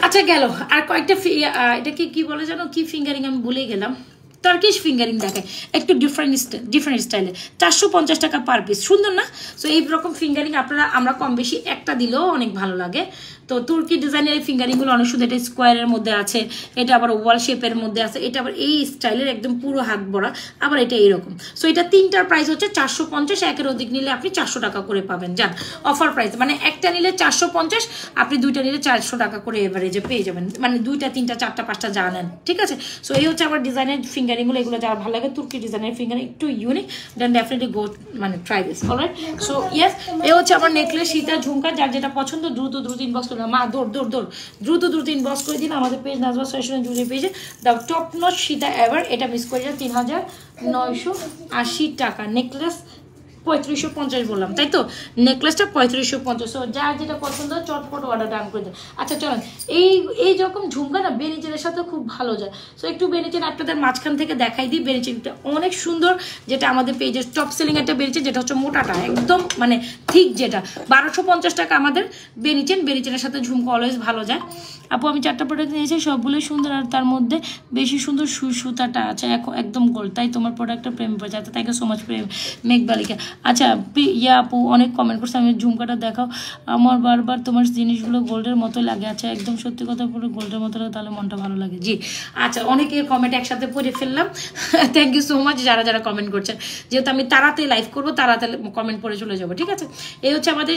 আচ্ছা গেল। আর কয়েকটা এটাকে কি বলে জানো, কি ফিঙ্গারিং আমি ভুলে গেলাম, টার্কিশ ফিঙ্গারিং দেখায় একটু ডিফারেন্ট স্টাইলে, 450 টাকা পার পিস। সুন্দর না? সো এই রকম ফিঙ্গারিং আমরা কম বেশি একটা দিলেও অনেক ভালো লাগে। তো তুর্কি ডিজাইনের এই ফিঙ্গারিংগুলো অনেক সুন্দর। এটা স্কোয়ারের মধ্যে আছে, এটা আবার ওয়াল শেপের মধ্যে আছে, এটা আবার এই স্টাইলের একদম পুরো হাত ভরা, আবার এটা এইরকম। সো এটা তিনটার প্রাইস হচ্ছে 450, একের অধিক নিলে আপনি 400 টাকা করে পাবেন। যান অফার প্রাইস, মানে একটা নিলে 450, আপনি দুইটা নিলে 400 টাকা করে এভারেজে পেয়ে যাবেন, মানে দুইটা তিনটা চারটা পাঁচটা যা নেন, ঠিক আছে। সো এই হচ্ছে আমার ডিজাইনের ফিঙ্গারিংগুলো, এগুলো যারা ভালো লাগে তুর্কি ডিজাইনের ফিঙ্গারিং একটু ইউনিক, দেন ডেফিনেটলি গো মানে try this. Alright, so yes, এ হচ্ছে আমার নেকলেস, সীতা, ঝুমকা, যার যেটা পছন্দ দ্রুত ইনবক্স করে মা, দ্রুত ইনবক্স করে দিন আমাদের পেজ নাজওয়াজ ফ্যাশন জুয়েলারি পেজে। The top notch Sita ever, এটা মিস করে যায় 3980 টাকা। নেকলেস 3550 বললাম, তাই তো? নেকলেসটা 3550। সো যার যেটা পছন্দ চটপট অর্ডার ডান করে দেন। আচ্ছা চলেন, এই যখন ঝুমকা না বেনিচেনের সাথে খুব ভালো যায়। সো একটু বেনিচেন আপনাদের মাঝখান থেকে দেখাই দিই। বেনিচেনটা অনেক সুন্দর, যেটা আমাদের পেজের টপ সেলিং একটা বেনিচেন, যেটা হচ্ছে মোটাটা একদম মানে ঠিক, যেটা 1250 টাকা আমাদের বেনিচেনের সাথে ঝুমকা অলওয়েজ ভালো যায়। আপু আমি 4টা প্রোডাক্ট নিয়েছি, সবগুলোই সুন্দর, আর তার মধ্যে বেশি সুন্দর সুতাটা আছে একদম গোল্ড, তাই তোমার প্রোডাক্টটা প্রেম পড়েছে। আচ্ছা থ্যাংক ইউ সো মাচ প্রেম মেঘবালিকা। আচ্ছা ইয়া আপু অনেক কমেন্ট করছে, আমি ঝুমকাটা দেখাও, আমার বারবার তোমার জিনিসগুলো গোল্ডের মতো লাগে। আচ্ছা একদম সত্যি কথা পুরো গোল্ডের মতো লাগে, তাহলে মনটা ভালো লাগে। জি আচ্ছা, অনেকের কমেন্ট একসাথে পড়ে ফেললাম, থ্যাংক ইউ সো মাচ যারা কমেন্ট করছেন। যেহেতু আমি তাড়াতাড়ি লাইভ করবো, তাড়াতাড়ি কমেন্ট পড়ে চলে যাবো, ঠিক আছে। এই হচ্ছে আমাদের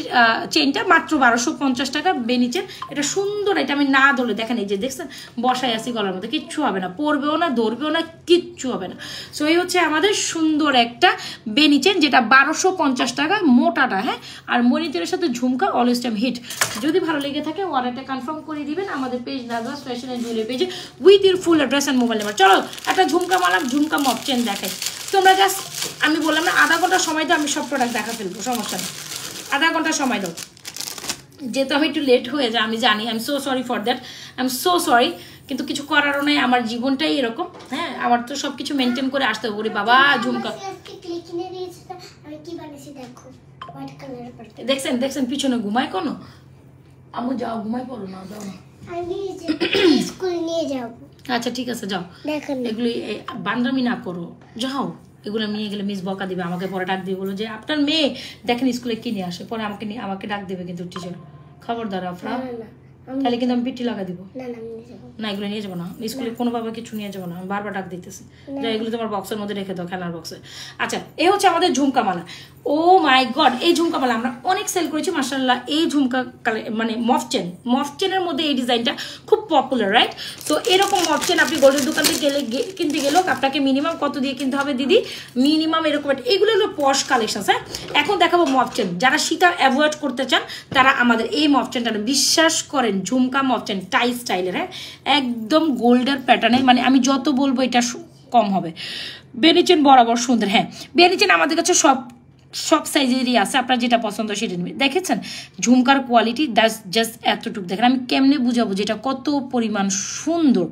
চেইনটা, মাত্র 1250 টাকা বেনিচেন। এটা সুন্দর, এটা আমি না ধরলে দেখেন, এই যে দেখছেন বসাই আসি গলার মধ্যে, কিচ্ছু হবে না, পরবেও না, ধরবেও না, কিচ্ছু হবে না। সো এই হচ্ছে আমাদের সুন্দর একটা বেনিচেন, যেটা 1250 টাকা মোটাটা, হ্যাঁ। আর মনিটরের সাথে ঝুমকা অলওয়েজ টাইম হিট। যদি ভালো লেগে থাকে অর্ডারটা কনফার্ম করে দিবেন আমাদের পেজ নাজওয়াজ ফ্যাশন এন্ড জুয়েলারি পেজে with your full address and mobile number. চলো একটা ঝুমকা মালা, ঝুমকা মপ চেন দেখাই। তোমরা জাস্ট, আমি বললাম না আধা ঘন্টা সময় দাও, আমি সব প্রোডাক্ট দেখা ফেলবো, সমস্যা নেই, আধা ঘন্টা সময় দাও। যেহেতু আমি একটু লেট হয়ে যায় আমি জানি, I am so sorry for that, I am so sorry, কিন্তু কিছু করারও নেই, আমার জীবনটাই এরকম। হ্যাঁ, আমার তো সবকিছু মেনটেন করে আসতে হবে। ওরে বাবা ঝুমকা দেখছেন পিছনে ঘুমায় কোনো, আমি যাও ঘুমাই পড়ো না, যাও না, আচ্ছা ঠিক আছে যাও, এগুলি বান্দামি না করো, যাও। এগুলো নিয়ে গেলে মিস বকা দিবে, আমাকে পরে ডাক দিয়ে বলো যে আপনার মেয়ে দেখেন স্কুলে কি নিয়ে আসে, পরে আমাকে ডাক দেবে কিন্তু টিচার, খবরদার আফরা, তাহলে কিন্তু আমি পিটি লাগা দিব। না এগুলো নিয়ে যাবো না, স্কুলে কোনোভাবে কিছু নিয়ে যাবো না, আমি বারবার ডাক দিতেছি। যা এগুলো তোমার বক্সের মধ্যে রেখে দাও, খেলার বক্সে। আচ্ছা এই হচ্ছে আমাদের ঝুমকা মালা। ও মাই গড, এই ঝুমকা মালা আমরা অনেক সেল করেছি মাশাআল্লাহ। এই ঝুমকা মানে মফচেনের মধ্যে এই ডিজাইনটা খুব পপুলার, রাইট? তো এরকম মফচেন আপনি গোল্ডের দোকান থেকে কিনতে গেলেও আপনাকে মিনিমাম কত দিয়ে কিনতে হবে দিদি? মিনিমাম এরকম, এগুলো হলো পশ কালেকশন। হ্যাঁ, এখন দেখাবো মফচেন। যারা সীতা অ্যাভয়েড করতে চান তারা আমাদের এই মফচেনটা বিশ্বাস করেন, ঝুমকা মফচেন টাই স্টাইলের, হ্যাঁ একদম গোল্ডের প্যাটার্নের, মানে আমি যত বলবো এটা কম হবে। বেনিচেন বরাবর সুন্দর, হ্যাঁ বেনিচেন আমাদের কাছে সব সাইজেরই আছে, আপনার যেটা পছন্দ সেটা নেবেন। দেখেছেন ঝুমকার কোয়ালিটি, দ্যাটস জাস্ট এতটুকু। দেখেন আমি কেমনে বুঝাবো যেটা কত পরিমাণ সুন্দর,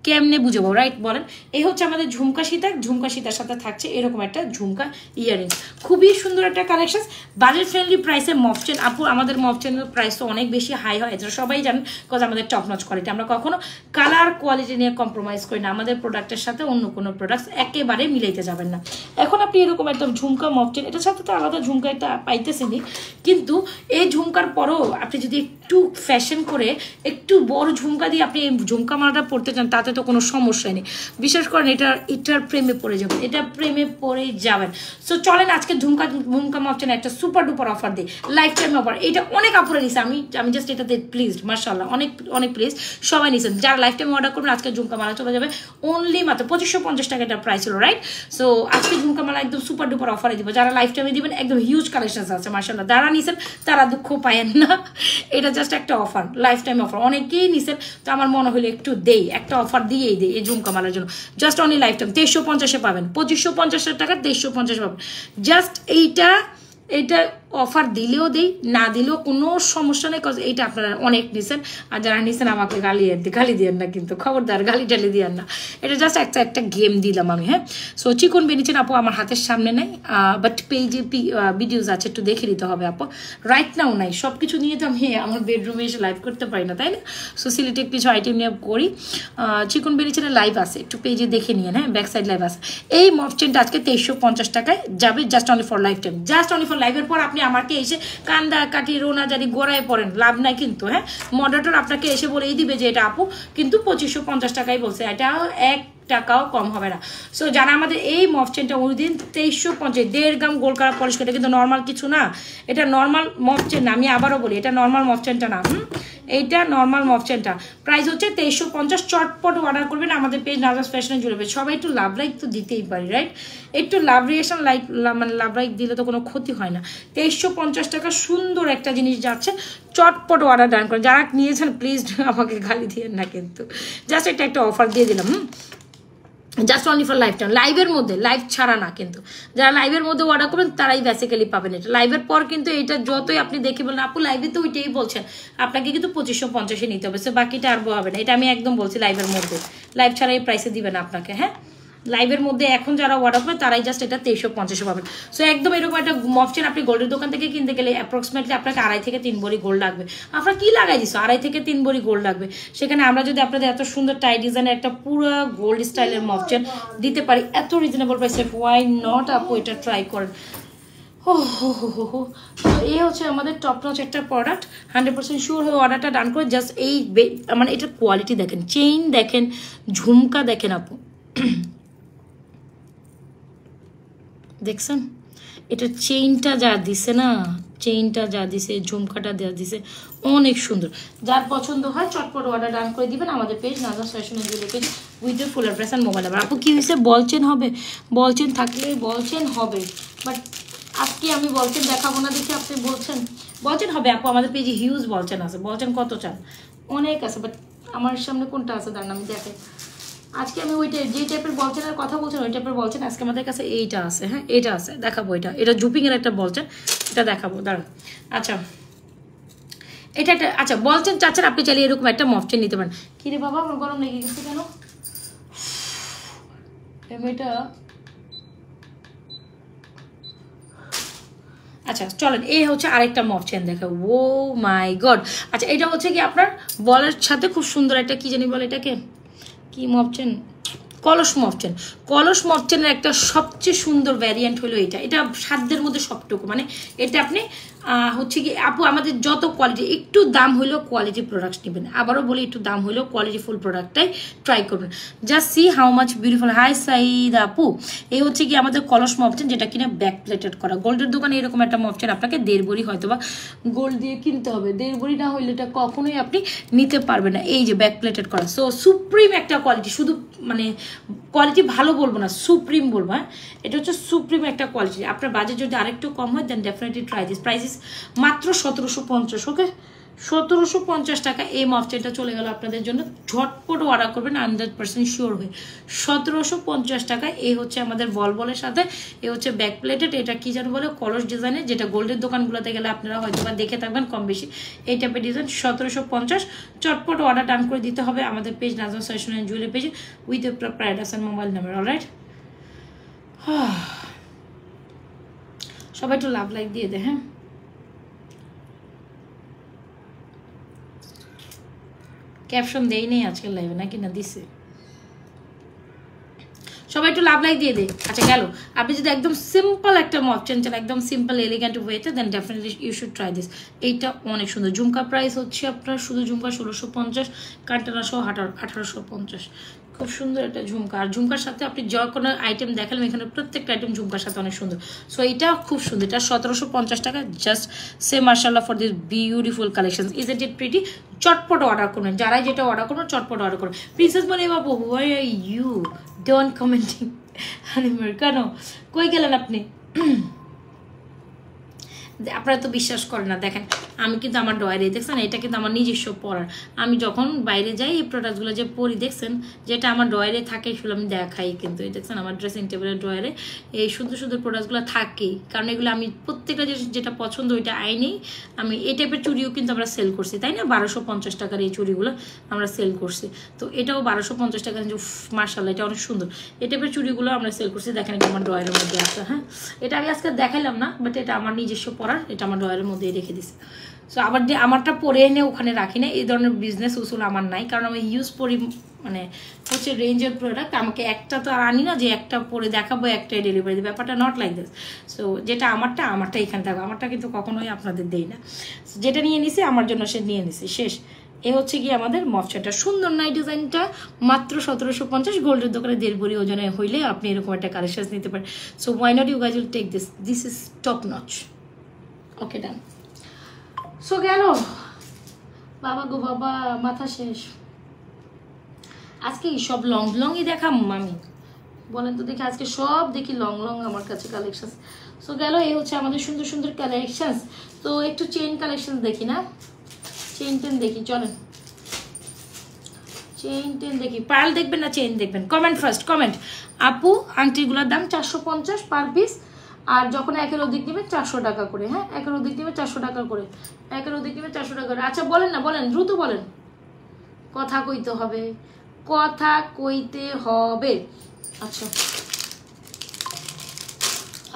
কেমনে বুঝাবো, রাইট বলেন? এই হচ্ছে আমাদের ঝুমকা সীতার সাথে থাকছে এরকম একটা ঝুমকা ইয়ারিংস, খুবই সুন্দর একটা কালেকশন, বাজেট ফ্রেন্ডলি প্রাইসে মফচেন। আপু আমাদের মফচেনের প্রাইস তো অনেক বেশি হাই হয়, এটা সবাই জানেন, বিকজ আমাদের টপ নচ কোয়ালিটি, আমরা কখনো কালার কোয়ালিটি নিয়ে কম্প্রোমাইজ করি না, আমাদের প্রোডাক্টের সাথে অন্য কোনো প্রোডাক্ট একেবারে মিলাইতে যাবেন না। এখন আপনি এরকম একদম ঝুমকা মফচেন, এটার সাথে তো আলাদা ঝুমকা একটা পাইতেছেনি, কিন্তু এই ঝুমকার পরও আপনি যদি একটু ফ্যাশন করে একটু বড় ঝুমকা দিয়ে আপনি এই ঝুমকা মালাটা পড়তে চান, তাতে তো কোনো সমস্যা নেই। বিশ্বাস করেন এটার প্রেমে পড়ে যাবেন, এটা প্রেমে পড়েই যাবেন। সো চলেন আজকে ঝুমকা মফচেন একটা সুপার ডুপার অফার দিই, লাইফ টাইম অফার। এটা অনেক আপুরে নিছে, আমি জাস্ট এটাতে প্লিজড, মাশাআল্লাহ অনেক প্লিজ, সবাই নিছেন। যারা লাইফ টাইম অর্ডার করবেন আজকে ঝুমকা মালা চলে যাবে অনলি মাত্র 2550 টাকা এটা প্রাইস ছিল, রাইট? সো আজকে ঝুমকা মালা একদম সুপার ডুপার অফারে দিব। যারা লাইফ টাইমে দিবেন একদম হিউজ কালেকশন আছে মাশাআল্লাহ, যারা নিছেন তারা দুঃখ পায়েন না, এটা জাস্ট একটা অফার, লাইফ টাইম অফার। অনেকেই নিছেন, তো আমার মনে হলো একটু দেই, একটা অফার দিয়েই দেই এই ঝুমকা মালার জন্য, জাস্ট অনলি লাইফ টাইম 2350 পাবেন, 2550 টাকা 2350 পাবেন। জাস্ট এইটা অফার দিলেও দেই, না দিলেও কোনো সমস্যা নেই, কজ এইটা আপনারা অনেক নিছেন। আর যারা নিছেন আমাকে গালি দিয়েন না কিন্তু, খবরদার গালি টালি দিয়েন না, এটা জাস্ট একটা গেম দিলাম আমি, হ্যাঁ। সো চিকন বেনিচেন আপু আমার হাতের সামনে নাই, বাট পেজে ভিডিওস আছে, একটু দেখে নিতে হবে আপু, রাইট নাও নাই। সব কিছু নিয়ে তো আমি আমার বেডরুমে এসে লাইভ করতে পারি না, তাই না? সো সিলেক্টেড কিছু আইটেম নিয়ে করি। চিকন বেনিচেনের লাইভ আছে, একটু পেজে দেখে নিন, হ্যাঁ ব্যাক সাইড লাইভ আছে। এই মফচেনটা আজকে 2350 টাকায় যাবে, just only for life time, just only for লাইভের পর আপনি আপনি আমাকে এসে কান্দা কাটি রোনাজারি গোড়ায় পড়েন, লাভ নাই কিন্তু। হ্যাঁ, মডারেটর আপনাকে এসে বলেই দিবে যে এটা আপু কিন্তু 2550 টাকাই বলছে, এটা 1 টাকাও কম হবে না। সো যারা আমাদের এই মফ চেনটা ওইদিন 2350, 1.5 গ্রাম গোল্ড কালার পলিশ করে, কিন্তু নর্মাল কিছু না, এটা নর্মাল মফ চেন না, আমি আবারও বলি এটা নর্মাল মফ চেনটা না, এইটা নর্মাল মফ চেনটা। প্রাইস হচ্ছে 2350। চটপট অর্ডার করবেন আমাদের পেজ নাজাস ফ্যাশনে জুড়ে। সবাই একটু লাভ লাইক তো দিতেই পারি, রাইট? একটু লাভ রিয়েকশন লাইক, মানে লাভ লাইক দিলে তো কোনো ক্ষতি হয় না। 2350 টাকা সুন্দর একটা জিনিস যাচ্ছে, চটপট অর্ডার ডান করেন। যারা নিয়েছেন প্লিজ আমাকে গালি দিয়েন না, কিন্তু জাস্ট একটা অফার দিয়ে দিলাম, just only for live time, লাইভের মধ্যে, লাইভ ছাড়া না কিন্তু। যারা লাইভের মধ্যে অর্ডার করবেন তারাই বেসিক্যালি পাবেন এটা। লাইভের পর কিন্তু এটা যতই আপনি দেখে বলেন আপু লাইভে তো ওইটাই বলছেন, আপনাকে কিন্তু 2550 নিতে হবে, সে বাকিটা আর হবে না। এটা আমি একদম বলছি লাইভের মধ্যে, লাইভ ছাড়া এই প্রাইসে দিবেন আপনাকে। হ্যাঁ, লাইভের মধ্যে এখন যারা অর্ডার করবে তারাই জাস্ট এটা 2350 পাবেন। সো একদম এরকম একটা মফ চেন আপনি গোল্ডের দোকান থেকে কিনতে গেলে অ্যাপ্রক্সিমেটলি আপনাকে 2.5 থেকে 3 ভরি গোল্ড লাগবে। আপনারা কি লাগাই দিচ্ছ, 2.5 থেকে 3 ভরি গোল্ড লাগবে। সেখানে আমরা যদি আপনাদের এত সুন্দর টাই ডিজাইনের একটা পুরো গোল্ড স্টাইলের মফ চেন দিতে পারি এত রিজনেবল প্রাইসে, ওয়াই নট আপু, এটা ট্রাই করেন। ও হো হো হো হো, এই হচ্ছে আমাদের টপ নচ একটা প্রোডাক্ট। 100% শিওর হয়ে অর্ডারটা ডান করে জাস্ট এই মানে এটার কোয়ালিটি দেখেন, চেইন দেখেন, ঝুমকা দেখেন আপু, দেখছেন এটা চেইনটা যা দিছে না, চেইনটা যা দিছে, ঝুমকাটা যা দিছে, অনেক সুন্দর। যার পছন্দ হয় চটপট অর্ডার ডান করে দিবেন আমাদের পেজ নাজাস ফ্যাশনের jewellery page with full address and mobile number. আপু কি হয়েছে, বলচেন হবে? বলচেন থাকলে বলচেন হবে, বাট আজকে আমি বলচেন দেখাবো না দেখে আপনি বলছেন বলচেন হবে। আপু আমাদের পেজে হিউজ বলচেন আছে, বলচেন কত চান, অনেক আছে, বাট আমার সামনে কোনটা আছে দাঁড়ান আমি দেখে। আজকে আমি ওইটা যে টাইপের বলচেনের কথা বলছেন ওই টাইপের বলছেন আজকে আমাদের কাছে এইটা আছে। হ্যাঁ, এটা আছে, দেখাবো। এটা জুপিংয়ের একটা বলছেন, এটা দেখাবো দাঁড়ান। আচ্ছা, এটা একটা, আচ্ছা বলছেন চাচ্ছেন আপনি চাইলে এরকম একটা মফচেন নিতে পারেন। কিরে বাবা আমার গরম লেগে গেছে কেন? এটা আচ্ছা চলেন, এই হচ্ছে আরেকটা মফ চেন দেখা। ও মাই গড, আচ্ছা এটা হচ্ছে কি আপনার বলের সাথে খুব সুন্দর একটা কি জানি বলে এটাকে, কি মফ চেন, কলস মফ চেন। কলস মফ চেনের একটা সবচেয়ে সুন্দর ভ্যারিয়েন্ট হলো এটা। এটা সাধ্যের মধ্যে সবটুকু, মানে এটা আপনি হচ্ছে কি আপু আমাদের যত কোয়ালিটি, একটু দাম হইলেও কোয়ালিটি প্রোডাক্ট নেবেন। আবারও বলি একটু দাম হইলেও কোয়ালিটিফুল প্রোডাক্টটাই ট্রাই করবেন। Just see how much beautiful. Hi Sayed আপু, এই হচ্ছে কি আমাদের কলস মফচেন, যেটা কিনা ব্যাক প্লেটেড করা। গোল্ডের দোকানে এরকম একটা মফচেন আপনাকে 1.5 ভরি হয়তো বা গোল্ড দিয়ে কিনতে হবে, 1.5 ভরি না হইলে এটা কখনোই আপনি নিতে পারবেন না। এই যে ব্যাক প্লেটেড করা, সো সুপ্রিম একটা কোয়ালিটি, শুধু মানে কোয়ালিটি ভালো বলবো না, সুপ্রিম বলবো। হ্যাঁ, এটা হচ্ছে সুপ্রিম একটা কোয়ালিটি। আপনার বাজেট যদি আরেকটু কম হয় then definitely try this. Price মাত্র 1750। ওকে, 1750 টাকা এই মফচেনটা চলে গেল আপনাদের জন্য। ঝটপট অর্ডার করবেন 100% শিওর হয়ে। 1750 টাকা। এই হচ্ছে আমাদের বলের সাথে, এই হচ্ছে ব্যাক প্লেটেড, এটা কি যেন বলে কলস ডিজাইনের, যেটা গোল্ডের দোকানগুলোতে গেলে আপনারা হয়তো বা দেখে থাকবেন কম বেশি এই টাইপের ডিজাইন। 1750। চটপট অর্ডার ডান করে দিতে হবে আমাদের page Nazas fashion and jewellery পেজে with a proper address and mobile number. Alright, সবাই একটু লাভ লাইক দিয়ে দে। হ্যাঁ, ক্যাপশন দেই নেই আজকের লাইভে, নাকি না দিছে? সবাই একটু লাভ লাইক দিয়ে দে। আচ্ছা গেল, আপনি যদি একদম সিম্পল একটা মফচেন চান, একদম সিম্পল এলিগেন্ট ওয়েতে, then definitely you should try this. এইটা অনেক সুন্দর। ঝুমকা প্রাইস হচ্ছে আপনার শুধু ঝুমকা 1650, কান্টানা সহ 1850। খুব সুন্দর একটা ঝুমকা। আর ঝুমকার সাথে আপনি যা কোনো আইটেম দেখালাম এখানে প্রত্যেকটা আইটেম ঝুমকার সাথে অনেক সুন্দর। সো এটা খুব সুন্দর। এটা 1750 টাকা। জাস্ট সে মার্শাল্লাহ for this beautiful collection. Is it pretty? চটপট অর্ডার করুন, যারাই যেটা অর্ডার করুন চটপট অর্ডার করুন। প্রিন্সেস বলে বাবু why are you don't commenting হানিমার, কেন কই গেলেন আপনি? আপনারা তো বিশ্বাস করেন না। দেখেন আমি কিন্তু আমার ডয়ারে দেখছেন, এটা কিন্তু আমার নিজস্ব পড়ার। আমি যখন বাইরে যাই এই প্রোডাক্টগুলো যে পরি দেখছেন, যেটা আমার ডয়ারে থাকে সেগুলো আমি দেখাই। কিন্তু এই দেখছেন আমার ড্রেসিং টেবিলের ডয়ারে এই সুন্দর সুন্দর প্রোডাক্টগুলো থাকেই, কারণ এগুলো আমি প্রত্যেকটা যেটা পছন্দ ওইটা আইনেই। আমি এই টাইপের চুড়িও কিন্তু আমরা সেল করছি, তাই না? 1250 টাকার এই চুড়িগুলো আমরা সেল করছি। তো এটাও 1250 টাকা। মার্শাল্লাহ, এটা অনেক সুন্দর। এই টাইপের চুড়িগুলো আমরা সেল করছি। দেখেন এটা আমার ডয়ারের মধ্যে আছে। হ্যাঁ, এটা আমি আজকে দেখাইলাম না, বাট এটা আমার নিজস্ব পড়ার, এটা আমার ডয়ারের মধ্যেই রেখে দিছি। সো আবার যে আমারটা পরে এনে ওখানে রাখি না, এই ধরনের বিজনেস উসুল আমার নাই, কারণ আমি ইউজ করি মানে হচ্ছে রেঞ্জের প্রোডাক্ট, আমাকে একটা তো আর আনি না যে একটা পরে দেখাবো একটাই ডেলিভারি দেবে, ব্যাপারটা নট লাইক দিস। সো যেটা আমারটা এখানে থাকবে, আমারটা কিন্তু কখনোই আপনাদের দেই না। যেটা নিয়ে নিছি আমার জন্য সে নিয়ে নিছি, শেষ। এ হচ্ছে কি আমাদের মফসেটটা, সুন্দর নাই ডিজাইনটা, মাত্র 1750, গোল্ডের দোকানে 1.5 ভরি ওজনে হইলে আপনি এরকম একটা কালেকশন নিতে পারেন। So why not you guys will take this, this is top notch. Okay done. So গেল বাবা গো বাবা, মাথা শেষ। আজকে সব লং লংই দেখাম আমি, বলেন তো দেখি, আজকে সব দেখি লং লং আমার কাছে কালেকশন। সো গেল, এই হচ্ছে আমাদের সুন্দর সুন্দর কালেকশন। তো একটু চেইন কালেকশন দেখি না, চেইন টেন দেখি, চলেন চেইন টেন দেখি। পার্ল দেখবেন না চেইন দেখবেন? Comment first, comment. আপু আংটিগুলোর দাম 450 পার পিস, আর যখন একের অধিক নেবে 400 টাকা করে। হ্যাঁ, একের অধিক নেবে 400 টাকা করে, একের অধিক নেবে 400 টাকা করে। আচ্ছা বলেন না, বলেন দ্রুত বলেন, কথা কইতে হবে, কথা কইতে হবে। আচ্ছা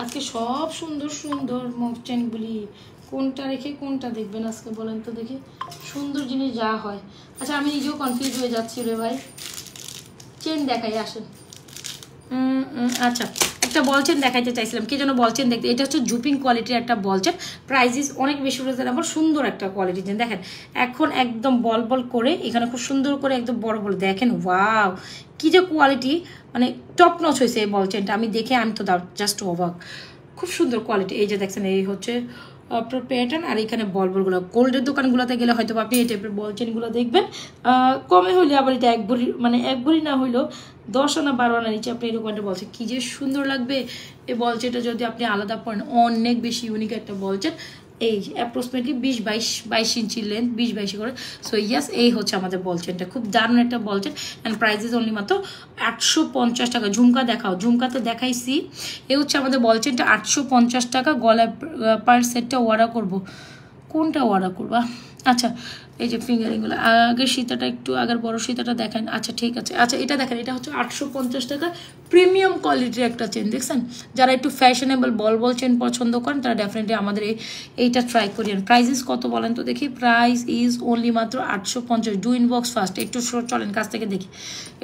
আজকে সব সুন্দর সুন্দর মক চেনগুলি, কোনটা রেখে কোনটা দেখবেন আজকে বলেন তো দেখি, সুন্দর জিনিস যা হয়। আচ্ছা আমি নিজেও কনফিউজ হয়ে যাচ্ছি রে ভাই, চেন দেখাই আসেন। আচ্ছা একটা বল চেন দেখাইতে চাইছিলাম, কে যেন বল চেন দেখতে, এটা হচ্ছে জুপিং কোয়ালিটির একটা বল চেন, প্রাইস অনেক বেশি রিজনেবল, সুন্দর একটা কোয়ালিটি চেন। দেখেন এখন একদম বল বল করে, এখানে খুব সুন্দর করে একদম বড় বড়, দেখেন ওয়াও কি যে কোয়ালিটি, মানে টপ নচ হয়েছে এই বল চেনটা, আমি দেখে আমি তো জাস্ট অবাক, খুব সুন্দর কোয়ালিটি। এই যে দেখছেন এই হচ্ছে আপনার প্যাটার্ন, আর এখানে বল বলগুলো, গোল্ডের দোকানগুলোতে গেলে হয়তো আপনি এই টাইপের বল চেনগুলো দেখবেন, কমে হইলে আবার এটা 1 ভরি, মানে 1 ভরি না হইলেও 10 আনা 12 আনা নিচে আপনি এরকম একটা বলছেন, কি যে সুন্দর লাগবে এই বল চেনটা যদি আপনি আলাদা পড়েন, অনেক বেশি ইউনিক একটা বল চেন। এই অ্যাপ্রক্সিমেটলি 20-22 ইঞ্চি লেন্থ, 20-22 করে। সো ইয়াস, এই হচ্ছে আমাদের বল চেনটা, খুব দারুণ একটা বল chain, and price is only মাত্র 850 টাকা। ঝুমকা দেখাও, ঝুমকাতে দেখাইছি, এই হচ্ছে আমাদের বল চেনটা 850 টাকা। গলায় পার সেটটা অর্ডার করবো, কোনটা অর্ডার করবা? আচ্ছা এই যে ফিঙ্গারিংগুলো, আগের সীতাটা একটু, আগের বড় সীতাটা দেখেন। আচ্ছা ঠিক আছে, আচ্ছা এটা দেখেন, এটা হচ্ছে 850 টাকা, প্রিমিয়াম কোয়ালিটির একটা চেন, দেখছেন? যারা একটু ফ্যাশনেবল বল বল চেন পছন্দ করেন তারা ডেফিনেটলি আমাদের এইটা ট্রাই করিয়েন। প্রাইস ইজ কত বলেন তো দেখি? প্রাইস ইজ অনলি মাত্র 850। ডু ইনবক্স ফার্স্ট, একটু চলেন কাছ থেকে দেখি,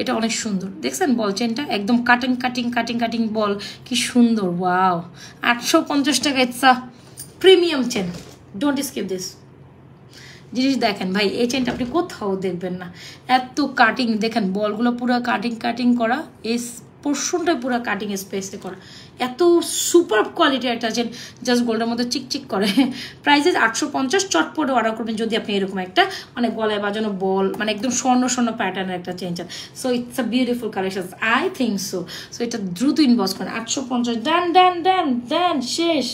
এটা অনেক সুন্দর, দেখছেন বল চেনটা একদম কাটিং কাটিং কাটিং কাটিং বল, কি সুন্দর, ওয়াও 850 টাকা, it's a premium chain, don't skip this জিনিস। দেখেন ভাই এই চেনটা আপনি কোথাও দেখবেন না, এত কাটিং, দেখেন বলগুলো পুরো কাটিং কাটিং করা, এই পোর্শনটা পুরো কাটিং স্পেসে করা, এত সুপার কোয়ালিটির একটা চেন, জাস্ট গোল্ডের মধ্যে চিকচিক করে। প্রাইসেস 850, চটপটে অর্ডার করবেন যদি আপনি এরকম একটা মানে গলায় বাজানো বল, মানে একদম স্বর্ণ স্বর্ণ প্যাটার্নের একটা চেন চান। So it's a beautiful collection, I think so. So এটা দ্রুত ইনবক্স করেন, 850, ডান ডান ডান ডান, শেষ।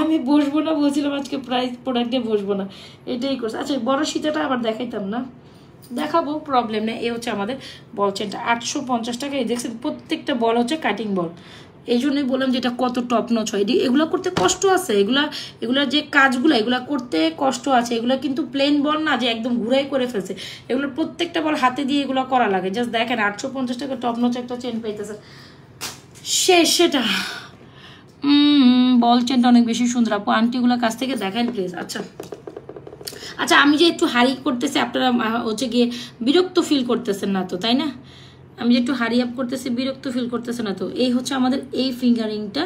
আমি বসবো না বলছিলাম, আজকে প্রাইস প্রোডাক্ট নিয়ে বসবো না, এটাই করছে। আচ্ছা বড় সীতাটা আবার দেখাইতাম না, দেখাবো, প্রবলেম নেই। এই হচ্ছে আমাদের বল চেনটা 850 টাকা। এই দেখছেন প্রত্যেকটা বল হচ্ছে কাটিং বল, এই জন্যই বললাম যে এটা কত টপ নচ হয়। এগুলো করতে কষ্ট আছে, এগুলা যে কাজগুলো এগুলা করতে কষ্ট আছে, এগুলো কিন্তু প্লেন বল না যে একদম ঘুরাই করে ফেলছে, এগুলো প্রত্যেকটা বল হাতে দিয়ে এগুলো করা লাগে। জাস্ট দেখেন 850 টাকা টপ নচ একটা চেন পাইতেছে, শেষ সেটা। বল চেনটা অনেক বেশি সুন্দর, আপু আন্টিগুলো কাছ থেকে দেখেন প্লিজ। আচ্ছা আচ্ছা আমি যে একটু হারি করতেছি, আপনারা হচ্ছে গিয়ে বিরক্ত ফিল করতেছেন না তো, তাই না? আমি যে একটু হারি আপ করতেছি, বিরক্ত ফিল করতেছে না তো? এই হচ্ছে আমাদের এই ফিঙ্গারিংটা,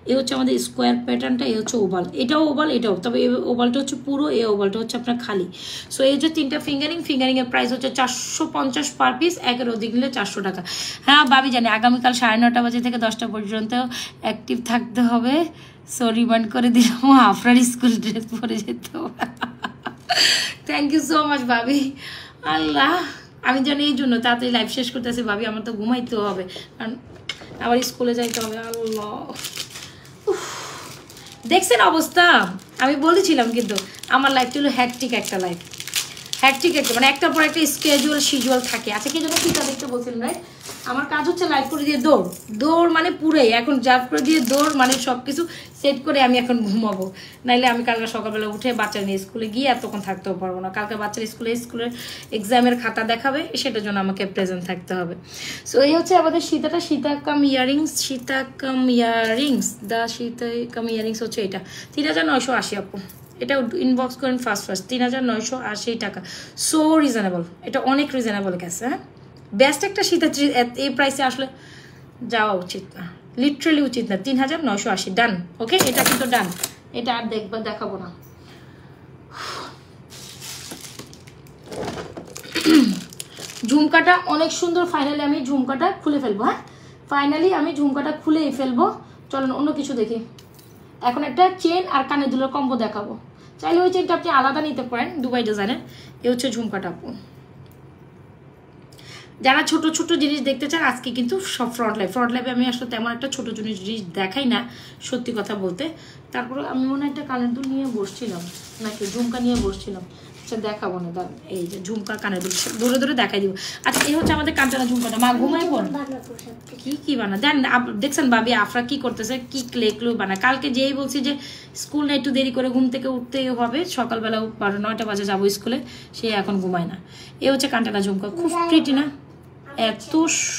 এই হচ্ছে আমাদের স্কোয়ার প্যাটার্নটা, এই হচ্ছে ওভাল, এটাও ওভাল এটাও, তবে এই ওভালটা হচ্ছে পুরো, এই ওভালটা হচ্ছে আপনার খালি। সো এই হচ্ছে 3টা ফিঙ্গারিংয়ের প্রাইস হচ্ছে 450 পার পিস, একের অধিক নিলে 400 টাকা। হ্যাঁ ভাবি জানি, আগামীকাল 9:30 বাজে থেকে 10টা পর্যন্ত অ্যাক্টিভ থাকতে হবে। সো রিমাইন্ড করে দিলাম, আপনার স্কুল ড্রেস পরে যেতে হবে। থ্যাংক ইউ সো মাচ ভাবি। আল্লাহ, আমি জানি এই জন্য তাড়াতাড়ি লাইভ শেষ করতেছি ভাবি, আমার তো ঘুমাইতেও হবে, কারণ আবার স্কুলে যাইতে হবে। আল্লাহ, দেখছেন অবস্থা, আমি বলেছিলাম কিন্তু আমার লাইফটা হলো হ্যাকটিক একটা লাইফ, হ্যাকটিক একটা, মানে একটার পর একটা শিজুয়াল থাকে। আচ্ছা কি যেন ফিতা দেখতে বলছিলেন, রাইট? আমার কাজ হচ্ছে লাইভ করে দিয়ে দৌড় মানে পুরাই এখন জাপ করে দিয়ে দৌড়, মানে সব কিছু সেট করে আমি এখন ঘুমাবো, নাইলে আমি কালকে সকালবেলা উঠে বাচ্চা নিয়ে স্কুলে গিয়ে এতক্ষণ থাকতেও পারবো না। কালকে বাচ্চার স্কুলের এক্সামের খাতা দেখাবে, সেটার জন্য আমাকে প্রেজেন্ট থাকতে হবে। সো এই হচ্ছে আমাদের সীতাকাম ইয়ারিংস, দা সীতাকাম ইয়ারিংস হচ্ছে এটা 3980 আপু, এটা ইনবক্স করেন ফার্স্ট 3980 টাকা। সো রিজনেবল, এটা অনেক রিজনেবল গেছে। হ্যাঁ, বেস্ট একটা শীতের এই প্রাইসে আসলে যাওয়া উচিত না, লিটারালি উচিত না। 3980 ডান। ওকে, এটা কিন্তু ডান, এটা আর দেখাবো না। ঝুমকাটা অনেক সুন্দর। ফাইনালি আমি ঝুমকাটা খুলে ফেলবো। হ্যাঁ, ফাইনালি আমি ঝুমকাটা খুলেই ফেলবো। চলুন অন্য কিছু দেখি। এখন একটা চেন আর কানের দুলের কম্বো দেখাবো। চাইলে ওই চেনটা আপনি আলাদা নিতে পারেন, দুবাই ডিজাইনের। এ হচ্ছে ঝুমকাটা আপু। যারা ছোট ছোট জিনিস দেখতে চান, আজকে কিন্তু সব ফ্রন্ট লাইভে আমি আসলে তেমন একটা ছোট জিনিস দেখাই না, সত্যি কথা বলতে। তারপরে আমি মনে হয় একটা কানের দুল নিয়ে বসছিলাম, নাকি ঝুমকা নিয়ে বসছিলাম। আচ্ছা দেখাবো না, দাঁড়ান। এই যে ঝুমকা কানের দুল ধরে ধরে দেখাই দিব। আচ্ছা, এই হচ্ছে আমাদের কাঞ্চনা ঝুমকাটা। মা ঘুমাই পড়, কি বানা দেন। দেখছেন ভাবি আফরা কি করতেছে, কি ক্লে বানা। কালকে যেই বলছি যে স্কুল না, একটু দেরি করে ঘুম থেকে উঠতেই হবে, সকালবেলা 9টা বাজে যাবো স্কুলে, সে এখন ঘুমায় না। এ হচ্ছে কাঞ্চনা ঝুমকা, খুব প্রিটি না? এত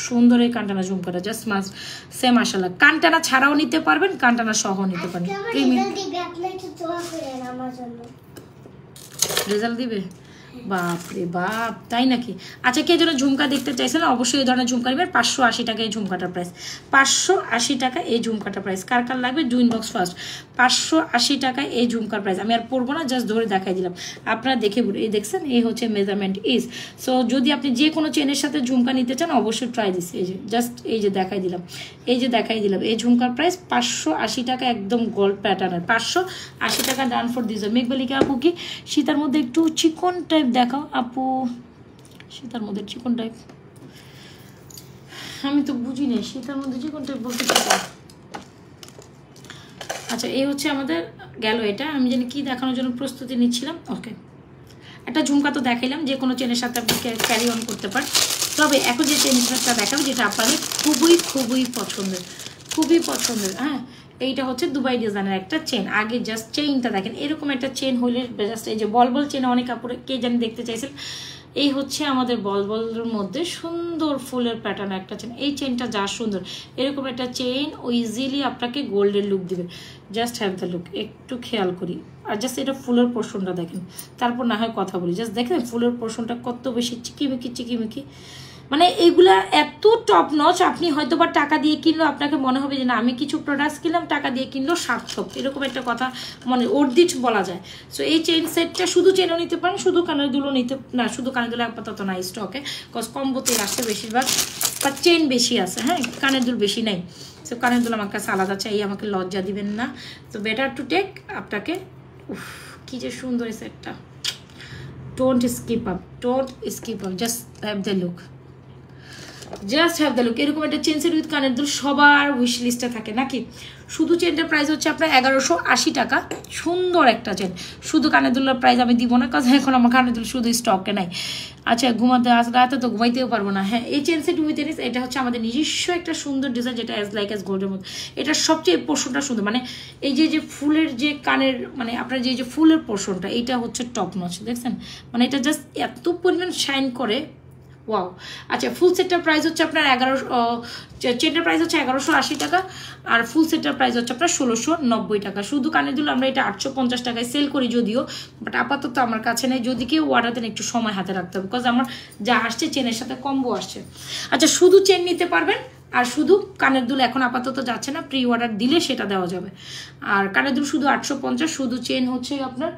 সুন্দর এই কানটানা ঝুমকাটা, জাস্ট মাস্ট সে মাশাআল্লাহ। কানটানা ছাড়াও নিতে পারবেন, কানটানা সহ নিতে পারবেন। রেজাল্ট দিবে? বাপরে বাপ, তাই নাকি? আচ্ছা, কে যেন ঝুমকা দেখতে চাইছেন, অবশ্যই এই ধরনের ঝুমকা নেবেন। 580 টাকা এই ঝুমকাটার প্রাইস। 580 টাকা এই ঝুমকাটার প্রাইস। কার কার লাগবে ডু ইনবক্স ফার্স্ট। 580 টাকা এই ঝুমকার প্রাইস। আমি আর পরবো না, জাস্ট ধরে দেখাই দিলাম, আপনারা দেখে বলুন। এই দেখছেন, এই হচ্ছে মেজারমেন্ট ইজ। সো যদি আপনি যে কোনো চেনের সাথে ঝুমকা নিতে চান, অবশ্যই ট্রাই দিস। এই যে জাস্ট এই যে দেখাই দিলাম, এই ঝুমকার প্রাইস 580 টাকা, একদম গোল্ড প্যাটার্নের। 580 টাকা ডান ফর দিস। মেঘবালিকা আপু কি শীতের মধ্যে একটু চিকন টাইপ দেখাও আপু, শীতের মধ্যে চিকন টাইপ আমি তো বুঝি না, শীতের মধ্যে চিকন টাইপ বলতে পারবো। আচ্ছা, এই হচ্ছে আমাদের গেল। এটা আমি জানি কি দেখানোর জন্য প্রস্তুতি নিচ্ছিলাম। ওকে, একটা ঝুমকা তো দেখাইলাম, যে কোনো চেনের সাথে আপনি ক্যারি অন করতে পারেন। তবে এখন যে চেনটা দেখাবো, যেটা আপনাদের খুবই পছন্দের। হ্যাঁ, এইটা হচ্ছে দুবাই ডিজাইনের একটা চেন। আগে জাস্ট চেইনটা দেখেন, এরকম একটা চেন হইলে জাস্ট এই যে বলবল চেন, অনেক কাপড়ে কে জানি দেখতে চাইছেন। এই হচ্ছে আমাদের বলবলের মধ্যে সুন্দর ফুলের প্যাটার্ন একটা চেন। এই চেনটা যা সুন্দর, এরকম একটা চেইন ইজিলি আপনাকে গোল্ডের লুক দিবে। জাস্ট হ্যাভ দ্য লুক, একটু খেয়াল করি। আর জাস্ট এটা ফুলের পোর্শনটা দেখেন, তারপর না হয় কথা বলি। জাস্ট দেখেন ফুলের পোর্শনটা কত বেশি চিকিমিকি। মানে এইগুলা এত টপ নচ, আপনি হয়তো বা টাকা দিয়ে কিনলো, আপনাকে মনে হবে যে না আমি কিছু প্রোডাক্টস কিনলাম, টাকা দিয়ে কিনলো সার্থক, এরকম একটা কথা মানে অর্ধিট বলা যায়। সো এই চেইন সেটটা শুধু চেনও নিতে পারেন, শুধু কানের দুলও নিতে না, শুধু কানের দুল আপাতত নাই স্টকে, কজ কম্বোতে আসছে বেশিরভাগ, বা চেন বেশি আছে। হ্যাঁ, কানের দুল বেশি নাই। সো কানের দুল আমার কাছে আলাদা চাই, আমাকে লজ্জা দিবেন না। তো বেটার টু টেক আপনাকে। উফ, কি যে সুন্দর এই সেটটা। Don't skip up, just have the look. এরকম একটা চেন সেট উইথ কানের দুল সবার উইশ লিস্টে থাকে নাকি? শুধু চেনটার প্রাইস হচ্ছে আপনার 1180 টাকা। সুন্দর একটা চেন। শুধু কানের দুলের প্রাইস আমি দিব না, কারণ এখন আমার কানের দুল শুধু স্টকে নাই। আচ্ছা, ঘুমাতে রাতে তো ঘুমাইতেও পারবো না। হ্যাঁ, এই চেন সেট উইথ এনিস, এটা হচ্ছে আমাদের নিজস্ব একটা সুন্দর ডিজাইন, যেটা অ্যাজ লাইক অ্যাজ গোল্ডের মধ্যে। এটার সবচেয়ে পোর্শনটা সুন্দর, মানে এই যে ফুলের যে কানের, মানে আপনার যে ফুলের পোর্শনটা, এইটা হচ্ছে টপ নচ। দেখছেন, মানে এটা জাস্ট এত পরিমাণ শাইন করে। ওয়াও। আচ্ছা, ফুল সেটটার প্রাইস হচ্ছে আপনার চেনটার প্রাইস হচ্ছে 1180 টাকা, আর ফুল সেটটার প্রাইস হচ্ছে আপনার 1690 টাকা। শুধু কানের দুল আমরা এটা 850 টাকায় সেল করি যদিও, বাট আপাতত আমার কাছে নেই। যদি কেউ অর্ডার দেন একটু সময় হাতে রাখতে হবে, বিকজ আমার যা আসছে চেনের সাথে কম্বো আসছে। আচ্ছা, শুধু চেন নিতে পারবেন, আর শুধু কানের দুল এখন আপাতত যাচ্ছে না, প্রি অর্ডার দিলে সেটা দেওয়া যাবে। আর কানের দুল শুধু 850, শুধু চেন হচ্ছে আপনার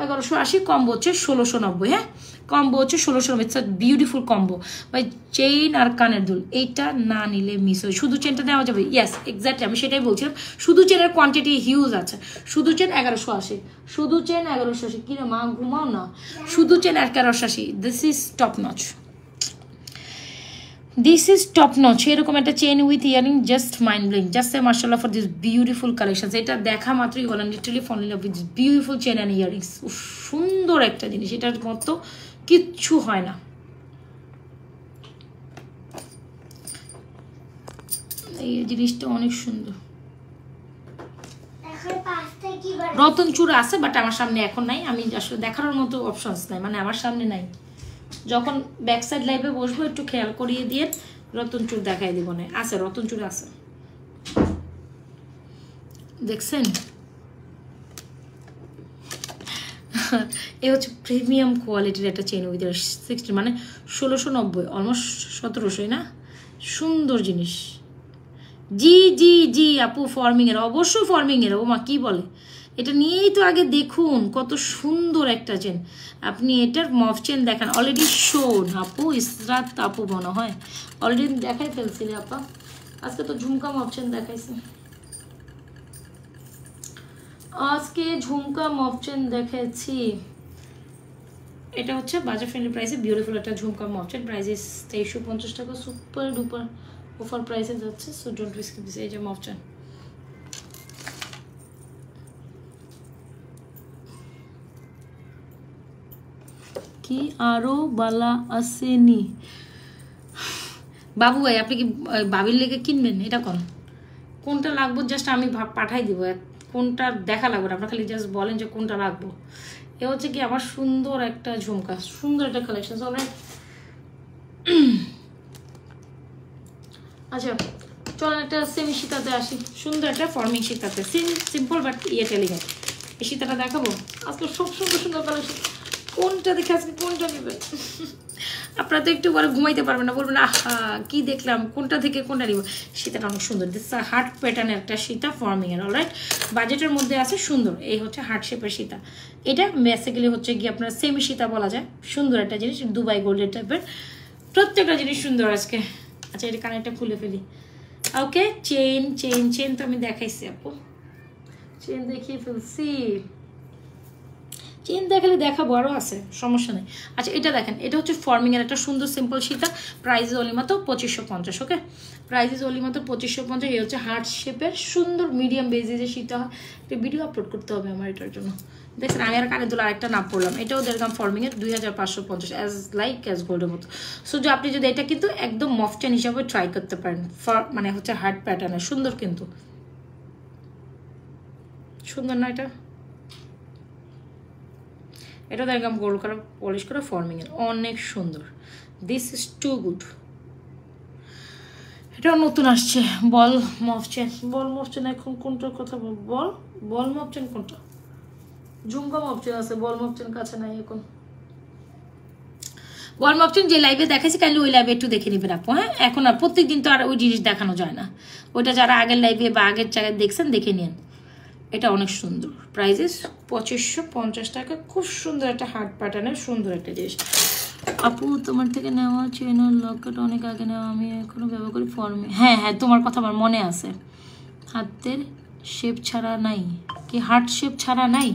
1180, কম্বো হচ্ছে 1690। হ্যাঁ, কম্বো হচ্ছে 1690। ইটস আ বিউটিফুল কম্বো ভাই, চেইন আর কানের দুল। এইটা না নিলে মিস হয়। শুধু চেনটা নেওয়া যাবে? ইয়েস, এক্স্যাক্টলি, আমি সেটাই বলছিলাম। শুধু চেনের কোয়ান্টিটি হিউজ আছে। শুধু চেন 1180, শুধু চেন 1180। কিরে মা, ঘুমাও না? শুধু chain 1180। This is top notch, এরকম একটা chain with earring, just mind blowing. Just say মাশাআল্লাহ ফর দিস বিউটিফুল কালেকশন। এটা দেখা মাত্রই বলেন literally fall in love with beautiful chain and earrings. সুন্দর একটা জিনিস, এটার মতো কিচ্ছু হয় না। এই জিনিসটা অনেক সুন্দর। রতন চূড়া আছে, বাট আমার সামনে এখন নাই। আমি আসলে দেখানোর মতো অপশনস নাই, মানে আমার সামনে নাই। যখন ব্যাক সাইড লাইভে বসবো একটু খেয়াল করিয়ে দিয়ে রতন চূড় দেখাই দিব। না আছে, রতন চূড় আছে, দেখছেন? এ হচ্ছে প্রিমিয়াম কোয়ালিটির একটা চেন উইথ 60 মানে 1690 অলমোস্ট 1700 না, সুন্দর জিনিস। জি জি জি আপু ফর্মিংয়ের, অবশ্যই ফর্মিংয়ের। ও মা কি বলে, এটা নিয়েই তো আগে দেখুন কত সুন্দর একটা চেন। আপনি এটার মফ চেন দেখান, অলরেডি শোন আপু, ইসরাত আপু মনে হয় অলরেডি দেখাই ফেলছিলে আপা। আজকে তো ঝুমকা মফ চেন দেখাইছে, আজকে ঝুমকা মফ চেন দেখেছি। এটা হচ্ছে বাজার ফ্রেন্ডলি প্রাইসে বিউটিফুল একটা ঝুমকা মফ চেন, প্রাইস ইস 2350 টাকা, সুপার ডুপার অফার প্রাইসে যাচ্ছে। So don't risk this. এই যে মফ চেন, কি আরো বালা আসেনি বাবু ভাই? আপনি কি বাবির লেগে কিনবেন? এটা কোনটা লাগবো জাস্ট আমি পাঠাই দিব, কোনটা দেখা লাগবে না, আপনার খালি জাস্ট বলেন যে কোনটা লাগবো। এ হচ্ছে কি আমার সুন্দর একটা ঝুমকা, সুন্দর একটা কালেকশন। আচ্ছা চলেন একটা সেমি সীতাতে আসি, সুন্দর একটা ফর্মিং সীতাতে, সিম্পল বাট টেলিং। এই সীতাটা দেখাবো আজকে, সব সুন্দর সুন্দর কালেকশন। কোনটা দেখে আজকে কোনটা নেবেন? আপনারা তো একটু পরে ঘুমাইতে পারবেন না, বলবেন আহা কি দেখলাম, কোনটা থেকে কোনটা নিব। সীতাটা অনেক সুন্দর, দিস হার্ট প্যাটার্নের একটা সীতা ফর্মিং এর, অলরাইট বাজেটের মধ্যে আছে, সুন্দর। এই হচ্ছে হার্ট শেপের সীতা। এটা বেসিক্যালি হচ্ছে কি আপনার সেমি সীতা বলা যায়, সুন্দর একটা জিনিস, দুবাই গোল্ডের টাইপের, প্রত্যেকটা জিনিস সুন্দর আজকে। আচ্ছা এটা কানেরটা খুলে ফেলি। ওকে চেন চেন চেন তো আমি দেখাইছি আপু, চেন দেখিয়ে ফেলছি, চেন দেখালে দেখাবো, আরও আছে, সমস্যা নেই। আচ্ছা এটা দেখেন, এটা হচ্ছে ফর্মিংয়ের একটা সুন্দর সিম্পল সীতা, প্রাইস ওনলি মাত্র 2550। ওকে প্রাইস ওনলি মাত্র 2550। এই হচ্ছে হার্ট শেপের সুন্দর মিডিয়াম বেজে যে সীতা হয়, একটা ভিডিও আপলোড করতে হবে আমার এটার জন্য। দেখছেন আমি আর কানে দুল আরেকটা নাপ পড়লাম, এটাও দেড়গ্রাম ফর্মিংয়ের 2550, অ্যাজ লাইক অ্যাজ গোল্ডের মতো। সো যে আপনি যদি এটা কিন্তু একদম মফ চেন হিসাবে ট্রাই করতে পারেন, মানে হচ্ছে হার্ট প্যাটার্নের, সুন্দর কিন্তু সুন্দর না এটা? এটা দেখলাম গোল্ড করা পলিশ করা ফর্মিং এর, অনেক সুন্দর। This is too good. এটাও নতুন আসছে, বল মফ চেন। বল মফ চেন এখন কোনটার কথা বল, বল মফ চেন কোনটা? ঝুমকা মফ চেন আছে, বল মফ চেন কাছে নাই এখন। বল মফ চেন যে লাইভে দেখাইছি কাইন্ডলি ওই লাইভে একটু দেখে নেবেন আপু। হ্যাঁ এখন আর প্রত্যেকদিন তো আর ওই জিনিস দেখানো যায় না, ওইটা যারা আগের লাইভে বা আগের জায়গায় দেখছেন দেখে নিন। এটা অনেক সুন্দর, প্রাইসেস 2550 টাকা, খুব সুন্দর একটা হার্ট প্যাটার্নের সুন্দর একটা জিনিস। আপু তোমার থেকে নেওয়া চেন আর লকেট অনেক আগে নেওয়া, আমি এখনো ব্যবহার করি ফর্মে। হ্যাঁ হ্যাঁ তোমার কথা আমার মনে আছে, হাতের শেপ ছাড়া নাই কি, হার্ট শেপ ছাড়া নাই,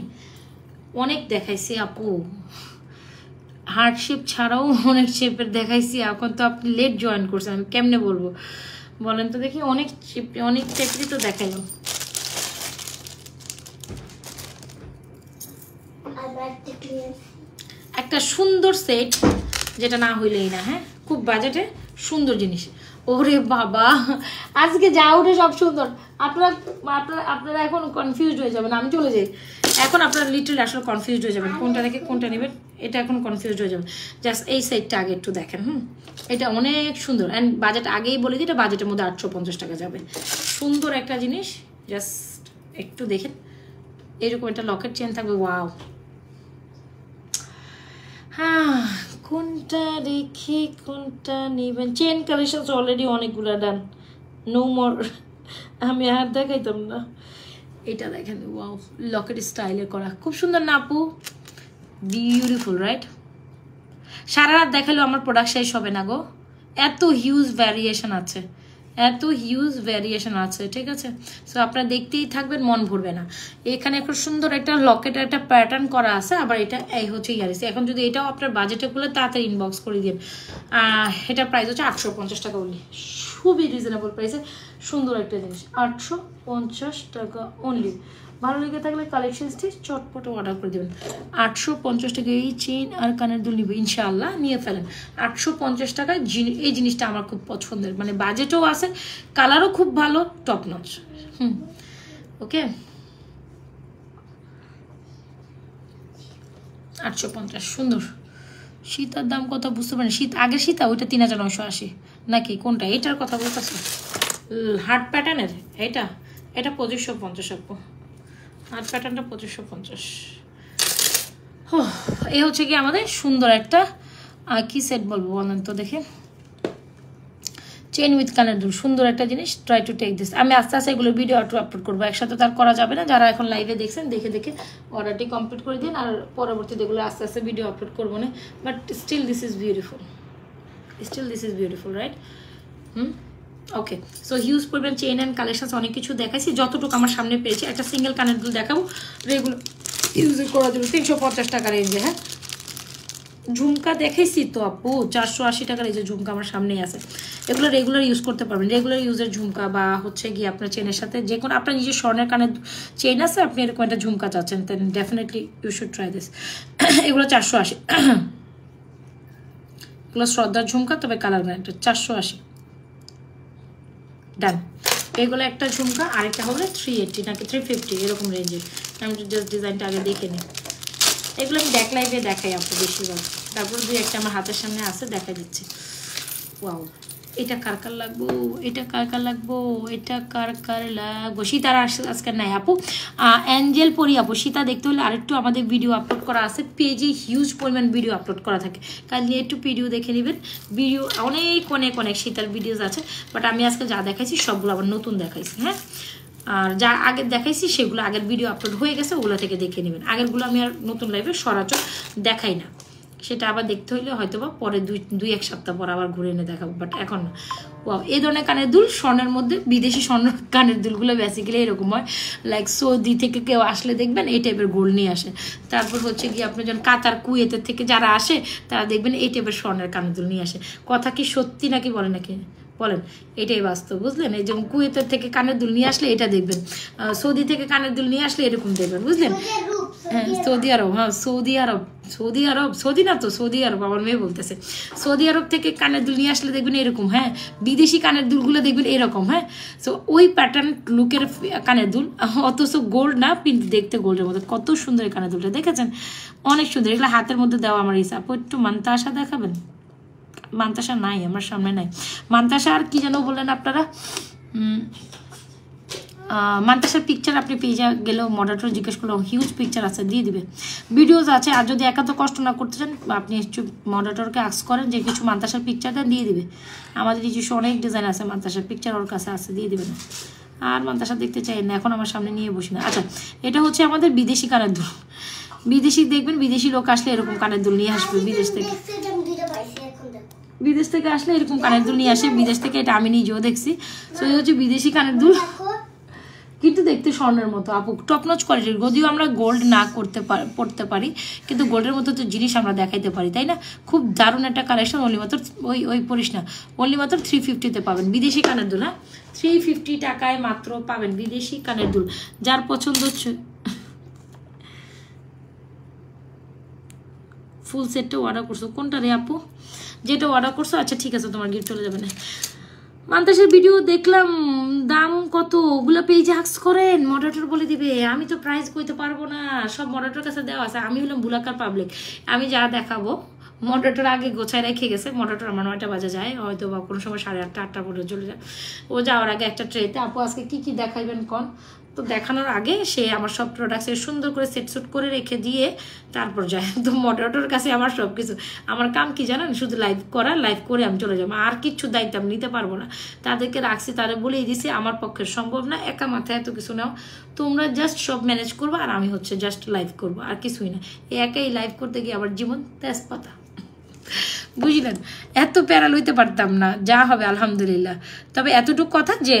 অনেক দেখাইছি আপু, হার্ট শেপ ছাড়াও অনেক শেপের দেখাইছি। এখন তো আপনি লেট জয়েন করছেন, আমি কেমনে বলবো বলেন তো দেখি, অনেক শেপই তো দেখাইলাম। একটা সুন্দর সেট যেটা না হইলেই না, হ্যাঁ খুব বাজেটে সুন্দর জিনিস। ওরে বাবা আজকে যা উঠে সব সুন্দর। আপনারা এখন কনফিউজড হয়ে যাবেন, আমি চলে যাই এখন, আপনারা লিটারালি আসলে কনফিউজড হয়ে যাবেন কোনটা রেখে কোনটা নেবেন, এটা এখন কনফিউজড হয়ে যাবেন। জাস্ট এই সেটটা আগে একটু দেখেন। এটা অনেক সুন্দর, অ্যান্ড বাজেট আগেই বলে দিই, এটা বাজেটের মধ্যে 850 টাকা যাবে, সুন্দর একটা জিনিস। জাস্ট একটু দেখেন, এরকম একটা লকেট চেন থাকবে, ওয়াও। হ্যাঁ কোনটা রেখে কোনটা নেবেন, চেন কালেকশন অলরেডি অনেকগুলো ডান, নো মোর, আমি আর দেখাইতাম না। এটা দেখেন, ওয়াও লকেট স্টাইলের করা, খুব সুন্দর না আপু, বিউটিফুল রাইট। সারা রাত দেখালেও আমার প্রোডাক্ট শেষ হবে না গো, এত হিউজ ভ্যারিয়েশন আছে, এত হিউজ ভ্যারিয়েশন আছে, ঠিক আছে। সো আপনারা দেখতেই থাকবেন, মন ভরবে না। এখানে খুব সুন্দর একটা লকেটের একটা প্যাটার্ন করা আছে, আবার এটা এই হচ্ছে ইয়ারিস। এখন যদি এটাও আপনার বাজেটে করলে তাড়াতাড়ি ইনবক্স করে দিন। এটা প্রাইস হচ্ছে 850 টাকা অনলি, খুবই রিজনেবল প্রাইসে সুন্দর একটা জিনিস, 850 টাকা অনলি। ভালো লেগে থাকলে কালেকশনসটি চটপট অর্ডার করে দেবেন। 850 টাকা এই চেন আর কানের দুল নিব, ইনশাআল্লাহ নিয়ে ফেলেন। 850 টাকায় এই জিনিসটা আমার খুব পছন্দের, মানে বাজেটও আছে, কালারও খুব ভালো, টপ নচ। ওকে 850 সুন্দর। সীতার দাম কত বুঝতে পারেন? আগের সীতা ওইটা 3980 নাকি কোনটা? এটার কথা বলতেছে হার্ট প্যাটার্নের, এটা 2550 আপু, হার্ট প্যাটার্নটা 2550। এই হচ্ছে কি আমাদের সুন্দর একটা কি সেট বলবো বলেন তো দেখে, চেন উইথ কানের দুল, সুন্দর একটা জিনিস। Try to take this. আমি আস্তে আস্তে এগুলো ভিডিও আপলোড করবো, একসাথে তার করা যাবে না। যারা এখন লাইভে দেখছেন দেখে দেখে অর্ডারটি কমপ্লিট করে দিন, আর পরবর্তীতে এগুলো আস্তে আস্তে ভিডিও আপলোড করবো না। But still this is beautiful, still this is beautiful, right? Okay, so huge পরিমাণ চেইন অ্যান্ড কালেকশন অনেক কিছু দেখাইছি, যতটুকু আমার সামনে পেয়েছি। একটা সিঙ্গেল কানের দুল দেখাবো রেগুলার ইউজ করার জন্য, 350 টাকা রেঞ্জে। হ্যাঁ, ঝুমকা দেখাইছি তো আপু, 480 টাকার এই যে ঝুমকা আমার সামনেই আছে। এগুলো রেগুলার ইউজ করতে পারবেন, রেগুলার ইউজের ঝুমকা, বা হচ্ছে গিয়ে আপনার চেনের সাথে যে কোনো আপনার নিজের স্বর্ণের কানের চেইন আছে, আপনি এরকম একটা ঝুমকা চাচ্ছেন, then definitely you should try this. এগুলো 480, এগুলো শ্রদ্ধার ঝুমকা, তবে কালার ব্র্যান্ডটা 480। ডান। এগুলো একটা ঝুমকা, আরেকটা হবে 380 নাকি 350 এরকম রেঞ্জের। আমি জাস্ট ডিজাইনটা আগে দেখে নিই। এগুলো আমি ব্যাক লাইভে দেখাই আপনার বেশিরভাগ, তারপর দুই একটা আমার হাতের সামনে আছে দেখা দিচ্ছে। ওয়াও, এটা কার কার লাগবো, এটা কার কার লাগবো, এটা কার কার লাগবো। সীতার আজকে নাই আপু, অ্যাঞ্জেল পরি আপু। সীতা দেখতে হলে আরেকটু আমাদের ভিডিও আপলোড করা আছে পেজে, হিউজ পরিমাণ ভিডিও আপলোড করা থাকে, কাইন্ডলি একটু ভিডিও দেখে নেবেন। ভিডিও অনেক অনেক অনেক সীতার ভিডিওস আছে, বাট আমি আজকে যা দেখাইছি সবগুলো আবার নতুন দেখাইছি। হ্যাঁ, আর যা আগের দেখাইছি সেগুলো আগের ভিডিও আপলোড হয়ে গেছে, ওগুলো থেকে দেখে নেবেন। আগেরগুলো আমি আর নতুন লাইভে সরাসরি দেখাই না, সেটা আবার দেখতে হইলে হয়তো বা পরে দুই এক সপ্তাহ পর আবার ঘুরে এনে দেখাবো, বাট এখন না। ওয়াও, এই ধরনের কানের দুল স্বর্ণের মধ্যে, বিদেশি স্বর্ণ কানের দুলগুলো বেসিক্যালি এরকম হয়, লাইক সৌদি থেকে কেউ আসলে দেখবেন এই টাইপের গোল্ড নিয়ে আসে। তারপর হচ্ছে কি আপনি যখন কাতার কুয়েতের থেকে যারা আসে তারা দেখবেন এই টাইপের স্বর্ণের কানের দুল নিয়ে আসে। কথা কি সত্যি নাকি বলে নাকি বলেন, এটাই বাস্তব, বুঝলেন? এই যেমন কুয়েতের থেকে কানের দুল নিয়ে আসলে এটা দেখবেন, সৌদি থেকে কানের দুল নিয়ে আসলে এরকম দেখবেন, বুঝলেন? হ্যাঁ, সৌদি আরব, হ্যাঁ সৌদি আরব, সৌদি আরব, সৌদি না তো সৌদি আরব, আমার মেয়ে বলতেছে। সৌদি আরব থেকে কানের দুল নিয়ে আসলে দেখবেন এরকম। হ্যাঁ, বিদেশি কানের দুলগুলো দেখবেন এরকম। হ্যাঁ, সো ওই প্যাটার্ন লুকের কানের দুল, অথচ গোল্ড না, কিন্তু দেখতে গোল্ডের মতো। কত সুন্দর এই কানের দুলটা, দেখেছেন? অনেক সুন্দর। এগুলো হাতের মধ্যে দেওয়া আমার হিসাব। একটু মান্তাসা দেখাবেন? মান্তাসা নাই আমার সামনে, নাই মান্তাসা। আর কি যেন বললেন আপনারা, মান্তাসার পিকচার আপনি পেয়ে গেলেও মডারেটর জিজ্ঞেস করলেও হিউজ পিকচার আছে, দিয়ে দিবে, ভিডিওস আছে। আর যদি একা তো কষ্ট না করতে চান, আপনি একটু মডারেটরকে আস্ক করেন যে কিছু মান্তাসার পিকচার দেন, দিয়ে দিবে। আমাদের নিজস্ব অনেক ডিজাইন আছে, মান্তাসার পিকচার ওর কাছে আছে, দিয়ে দিবে না। আর মান্তাসা দেখতে চাই না, এখন আমার সামনে নিয়ে বসি না। আচ্ছা, এটা হচ্ছে আমাদের বিদেশি কানের দুল। বিদেশি দেখবেন, বিদেশি লোক আসলে এরকম কানের দুল নিয়ে আসবে বিদেশ থেকে। বিদেশ থেকে আসলে এরকম কানের দুল নিয়ে আসে, বিদেশ থেকে। এটা আমি নিজেও দেখছি। সো এই হচ্ছে বিদেশি কানের দুল, কিন্তু দেখতে স্বর্ণের মতো আপু, টপনচ কোয়ালিটির। যদিও আমরা গোল্ড না পড়তে পারি, কিন্তু গোল্ডের মতো তো জিনিস আমরা দেখাইতে পারি, তাই না? খুব দারুণ একটা কালেকশন। অনলি মাত্র ওই পড়িস না, অনলি মাত্র 350-তে পাবেন বিদেশি কানের দুল। হ্যাঁ, 350 টাকায় মাত্র পাবেন বিদেশি কানের দুল। যার পছন্দ হচ্ছে ফুল সেটটা অর্ডার করছো, কোনটা রে আপু? যেটা অর্ডার করছো, আচ্ছা ঠিক আছে, তোমার গিফট চলে যাবে না। মান্তাসের ভিডিও দেখলাম, দাম কত? ওগুলো পেজে আক্স করেন, মডারেটর বলে দিবে। আমি তো প্রাইস কইতে পারবো না, সব মডারেটর কাছে দেওয়া আছে। আমি হলাম বুলাকার পাবলিক, আমি যা দেখাবো মডারেটর আগে গোছায় রেখে গেছে। মডারেটর আমার 9টা বাজে যায়, হয়তো বা কোনো সময় 8:30 8টা পর্যন্ত চলে যায়। ও যাওয়ার আগে একটা ট্রেতে, আপু আজকে কি কি দেখাইবেন কন? তো দেখানোর আগে সে আমার সব প্রোডাক্টস সুন্দর করে সেট করে রেখে দিয়ে তারপর যায়। তো মডারেটরের কাছে আমার সব কিছু, আমার কাম কি জানেন? শুধু লাইভ করা, লাইভ করে আমি চলে যাবো, আর কিচ্ছু দায়িত্ব আমি নিতে পারবো না। তাদেরকে রাখছি, তারা বলেই দিছি আমার পক্ষে সম্ভব না একা মাথায় এত কিছু নাও, তোমরা জাস্ট সব ম্যানেজ করবো, আর আমি হচ্ছে জাস্ট লাইভ করবো, আর কিছুই না। একাই লাইভ করতে গিয়ে আবার জীবন তেজপাতা, বুঝলেন? এত প্যারা লইতে পারতাম না, যা হবে আলহামদুলিল্লাহ। তবে এতটুকু কথা যে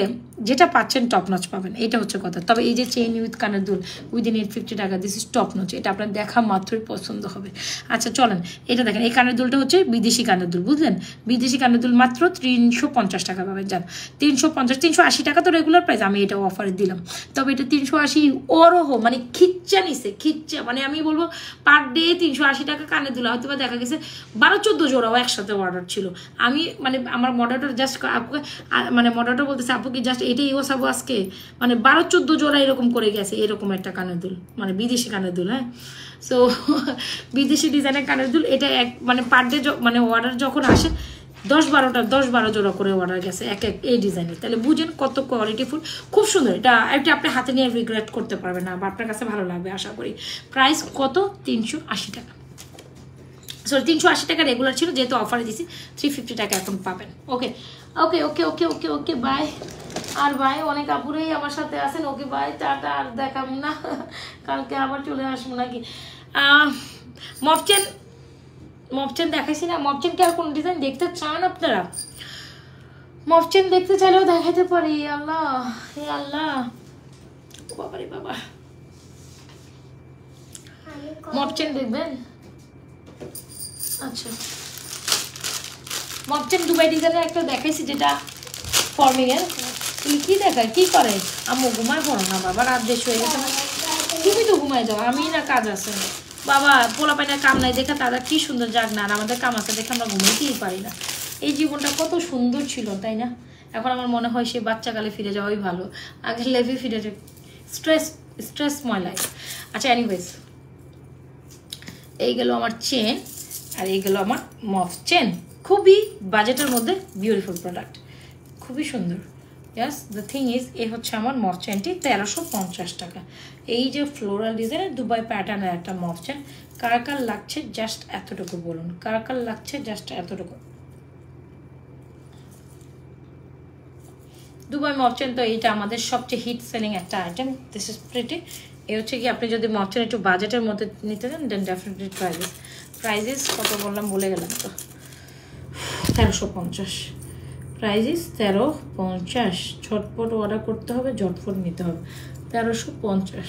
যেটা পাচ্ছেন টপ নচ পাবেন, এটা হচ্ছে কথা। তবে এই যে চেইন উইথ কানের দুল উইদিন 850 টাকা, দিস ইজ টপ নচ, এটা আপনার দেখা মাত্রই পছন্দ হবে। আচ্ছা চলেন, এটা দেখেন, এই কানের দুলটা হচ্ছে বিদেশি কানের দুল, বুঝলেন? বিদেশি কানের দুল মাত্র 350 টাকা পাবেন। যান 350, 380 টাকা তো রেগুলার প্রাইস, আমি এটা অফারে দিলাম। তবে এটা 380 ওরহ, মানে খিচ্চা নিছে, খিচ্চা। মানে আমি বলবো পার ডে 380 টাকা কানের দুল। হয়তো বা দেখা গেছে 12-14 জোড়াও একসাথে অর্ডার ছিল। আমি মানে আমার মডারেটর জাস্ট আপুকে, মানে মডারেটর বলতেছে আপু কি জাস্ট এটাই ওসাবো আজকে, মানে 12-14 জোড়া এরকম করে গেছে, এরকম একটা কানের দুল, মানে বিদেশি কানের দুল। হ্যাঁ, সো বিদেশি ডিজাইনের কানের দুল, এটা মানে পার ডে মানে অর্ডার যখন আসে 10-12 জোড়া করে অর্ডার গেছে এক এই ডিজাইনের। তাহলে বুঝেন কত কোয়ালিটিফুল, খুব সুন্দর। এটা আপনি হাতে নিয়ে রিগ্রেট করতে পারবেন না, বা আপনার কাছে ভালো লাগবে আশা করি। প্রাইস কত? 380 টাকা, সরি 380 টাকা রেগুলার ছিল, যেহেতু অফারে দিছি 350 টাকা এখন পাবেন। ওকে ওকে ওকে ওকে ওকে ওকে বাই। আর ভাই অনেক আপুরেই আমার সাথে আছেন। ওকে বাই, টাটা, আর দেখাবো না, কালকে আবার চলে আসবো নাকি। মপচেন দেখাইছি না? মপচেন কি আর কোন ডিজাইন দেখতে চান আপনারা? মপচেন দেখতে চাইলেও দেখাইতে পারি। আল্লাহ হে আল্লাহ, বাবা রে বাবা, মপচেন দেখবেন? আচ্ছা, মপচেন দুবাই ডিজাইনের একটা দেখাইছি, যেটা ফর্মিং এর। কি দেখায়, কি করে? আম্মু ঘুমায় পড়ো না বাবা, রাত বেশি হয়ে গেছে না। তুমি তো ঘুমায় যাও, আমি না কাজ আছে বাবা। পোলা পাইনা কাম নাই দেখা তারা কি সুন্দর যাক না, আর আমাদের কাম আছে দেখে আমরা ঘুমাইতেই পারি না। এই জীবনটা কত সুন্দর ছিল তাই না? এখন আমার মনে হয় সেই বাচ্চাকালে ফিরে যাওয়াই ভালো। আগের লাইফে ফিরে স্ট্রেসময় লাইফ। আচ্ছা এনিওয়েজ, এই গেল আমার চেন, আর এই গেল আমার মফ চেন। খুবই বাজেটের মধ্যে বিউটিফুল প্রোডাক্ট, খুবই সুন্দর। ইয়াস, দ্য থিং ইজ, এই হচ্ছে আমার মফ চেনটি 1350 টাকা। এই যে ফ্লোরাল ডিজাইনের দুবাই প্যাটার্নের একটা মফ চেন, কার কার লাগছে জাস্ট এতটুকু বলুন, কার কার লাগছে জাস্ট এতটুকু। দুবাই মফ চেন তো এইটা আমাদের সবচেয়ে হিট সেলিং একটা আইটেম। This is pretty. এই হচ্ছে কি, আপনি যদি মফ চেন একটু বাজেটের মধ্যে নিতে চান দেন ডেফিনেটলি প্রাইজেস কত বললাম ভুলে গেলাম তো, 1350। প্রাইজেস 1350। ঝটপট অর্ডার করতে হবে, ঝটপট নিতে হবে। 1350।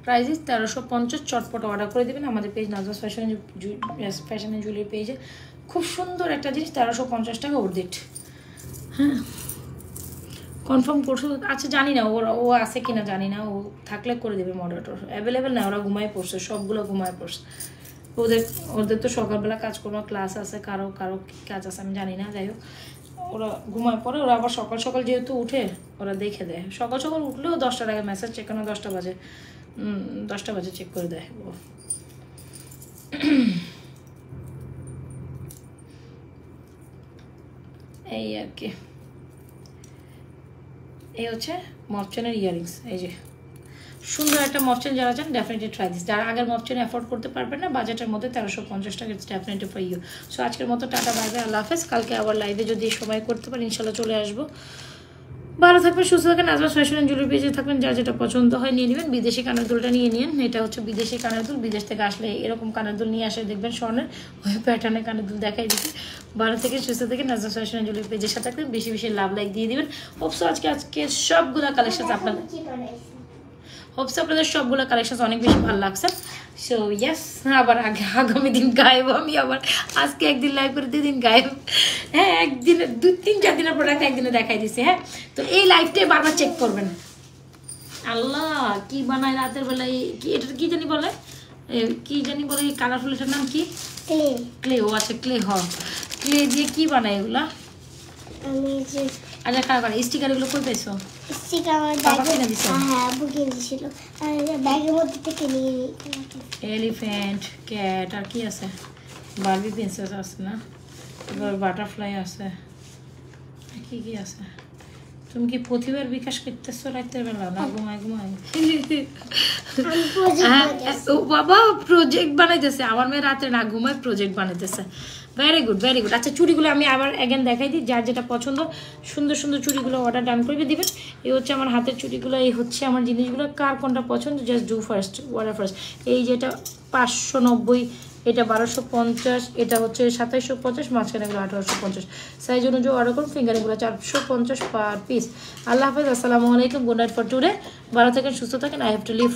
প্রাইজেস 1350। চটপট অর্ডার করে দেবেন আমাদের পেজ নাজওয়াজ ফ্যাশন জুয়েলারি পেজে। খুব সুন্দর একটা জিনিস, 1350 টাকা অর্ধেক। হ্যাঁ, কনফার্ম করছো? আচ্ছা জানি না ও আছে কিনা জানি না, ও থাকলে করে দেবে। মডারেটর অ্যাভেলেবেল না, ওরা ঘুমায় পড়ছে, সবগুলো ঘুমায় পড়ছে। ওদের তো সকালবেলা কাজ করবো, ক্লাস আছে, কারো কাজ আছে, আমি জানি না। যাই হোক, ওরা ঘুমায় পড়ে। ওরা আবার সকাল সকাল যেহেতু উঠে, ওরা দেখে দেয়। সকাল সকাল উঠলেও 10টার আগে মেসেজ চেক করে, 10টা বাজে 10টা বাজে চেক করে দেয় ও। এই আর কি, এই হচ্ছে মফচেনের ইয়ারিংস। এই যে সুন্দর একটা মফচেন, যারা চান ডেফিনেটলি ট্রাই দিস। যারা আগের মফচেন অ্যাফোর্ড করতে পারবেন না, বাজেটের মধ্যে 1350 টাকা, it's definitely for you. So আজকের মতো টাটা, বাই বাই, আল্লাহ হাফেজ। কালকে আবার লাইভে যদি সময় করতে পারি ইনশাল্লাহ চলে আসবো। ভালো থাকবেন, সুস্থ থাকেন। নাজওয়াজ ফ্যাশন অ্যান্ড জুয়েলারি পেজে থাকবেন। যার যেটা পছন্দ হয় নিয়ে নেবেন। বিদেশি কানের দুলটা নিয়ে নিন, এটা হচ্ছে বিদেশি কানের দুল। বিদেশ থেকে আসলে এরকম কানের দুল নিয়ে আসে দেখবেন, স্বর্ণের ওই প্যাটার্নের কানের দুল দেখাই দিচ্ছি। ভালো থেকে সুস্থ থেকে নাজওয়াজ ফ্যাশন অ্যান্ড জুয়েলারি পেজের সাথে থাকবেন। বেশি বেশি লাভ লাইক দিয়ে দিবেন। হোপসো আজকে সবগুলো কালেকশন আপনাদের সবগুলো কালেকশন অনেক বেশি ভালো লাগছে। সো ইয়েস, আবার আগামী দিন গায়েব আমি। আবার আজকে একদিন লাইভ করে 2 দিন গায়েব। হ্যাঁ, একদিনে 2-3-4 দিনের প্রোডাক্ট একদিনে দেখাই দিছি। হ্যাঁ, তো এই লাইভটাই বারবার চেক করবেন। আল্লাহ কি বানায় রাতের বেলায়, কি এটা কি জানি বলে, কি জানি বলে কালারফুল, এটার নাম কি? ক্লে। ও আচ্ছা, ক্লে। ক্লে দিয়ে কি বানায় এগুলা? আচ্ছা, কার বানায়? স্টিকার এগুলো কই পেয়েছো? এলিফ্যান্ট, ক্যাট, আর কি আছে? বারবি প্রিন্সেস আছে না, এবার বাটারফ্লাই আছে, কি কি আছে? তুমি কি প্রতিবার বিকাশ করতেছো রাতের বেলা? না ঘুমায় বাবা প্রজেক্ট বানাইতেছে আমার মেয়ে, রাতে না ঘুমায় প্রজেক্ট বানাইতেছে। Very good, very good. আচ্ছা, চুড়িগুলো আমি আবার অ্যাগেন দেখাই দিই। যার যেটা পছন্দ সুন্দর সুন্দর চুড়িগুলো অর্ডার ডান করে দিবেন। এই হচ্ছে আমার হাতের চুড়িগুলো, এই হচ্ছে আমার জিনিসগুলো। কার কোনটা পছন্দ just do first, order first. এই যেটা 590, এটা 1250, এটা হচ্ছে 2750, মাঝখানে এগুলো 1850। সাইজ অনুযায়ী অর্ডার করুন। ফিঙ্গারিংগুলো 450 পার পিস। আল্লাহ হাফেজ, আসসালামু আলাইকুম, গুড নাইট ফর টুডে। ভালো থাকেন, সুস্থ থাকেন। I have to leave.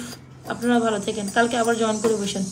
আপনারা ভালো থাকেন, কালকে আবার জয়েন করে বসেন।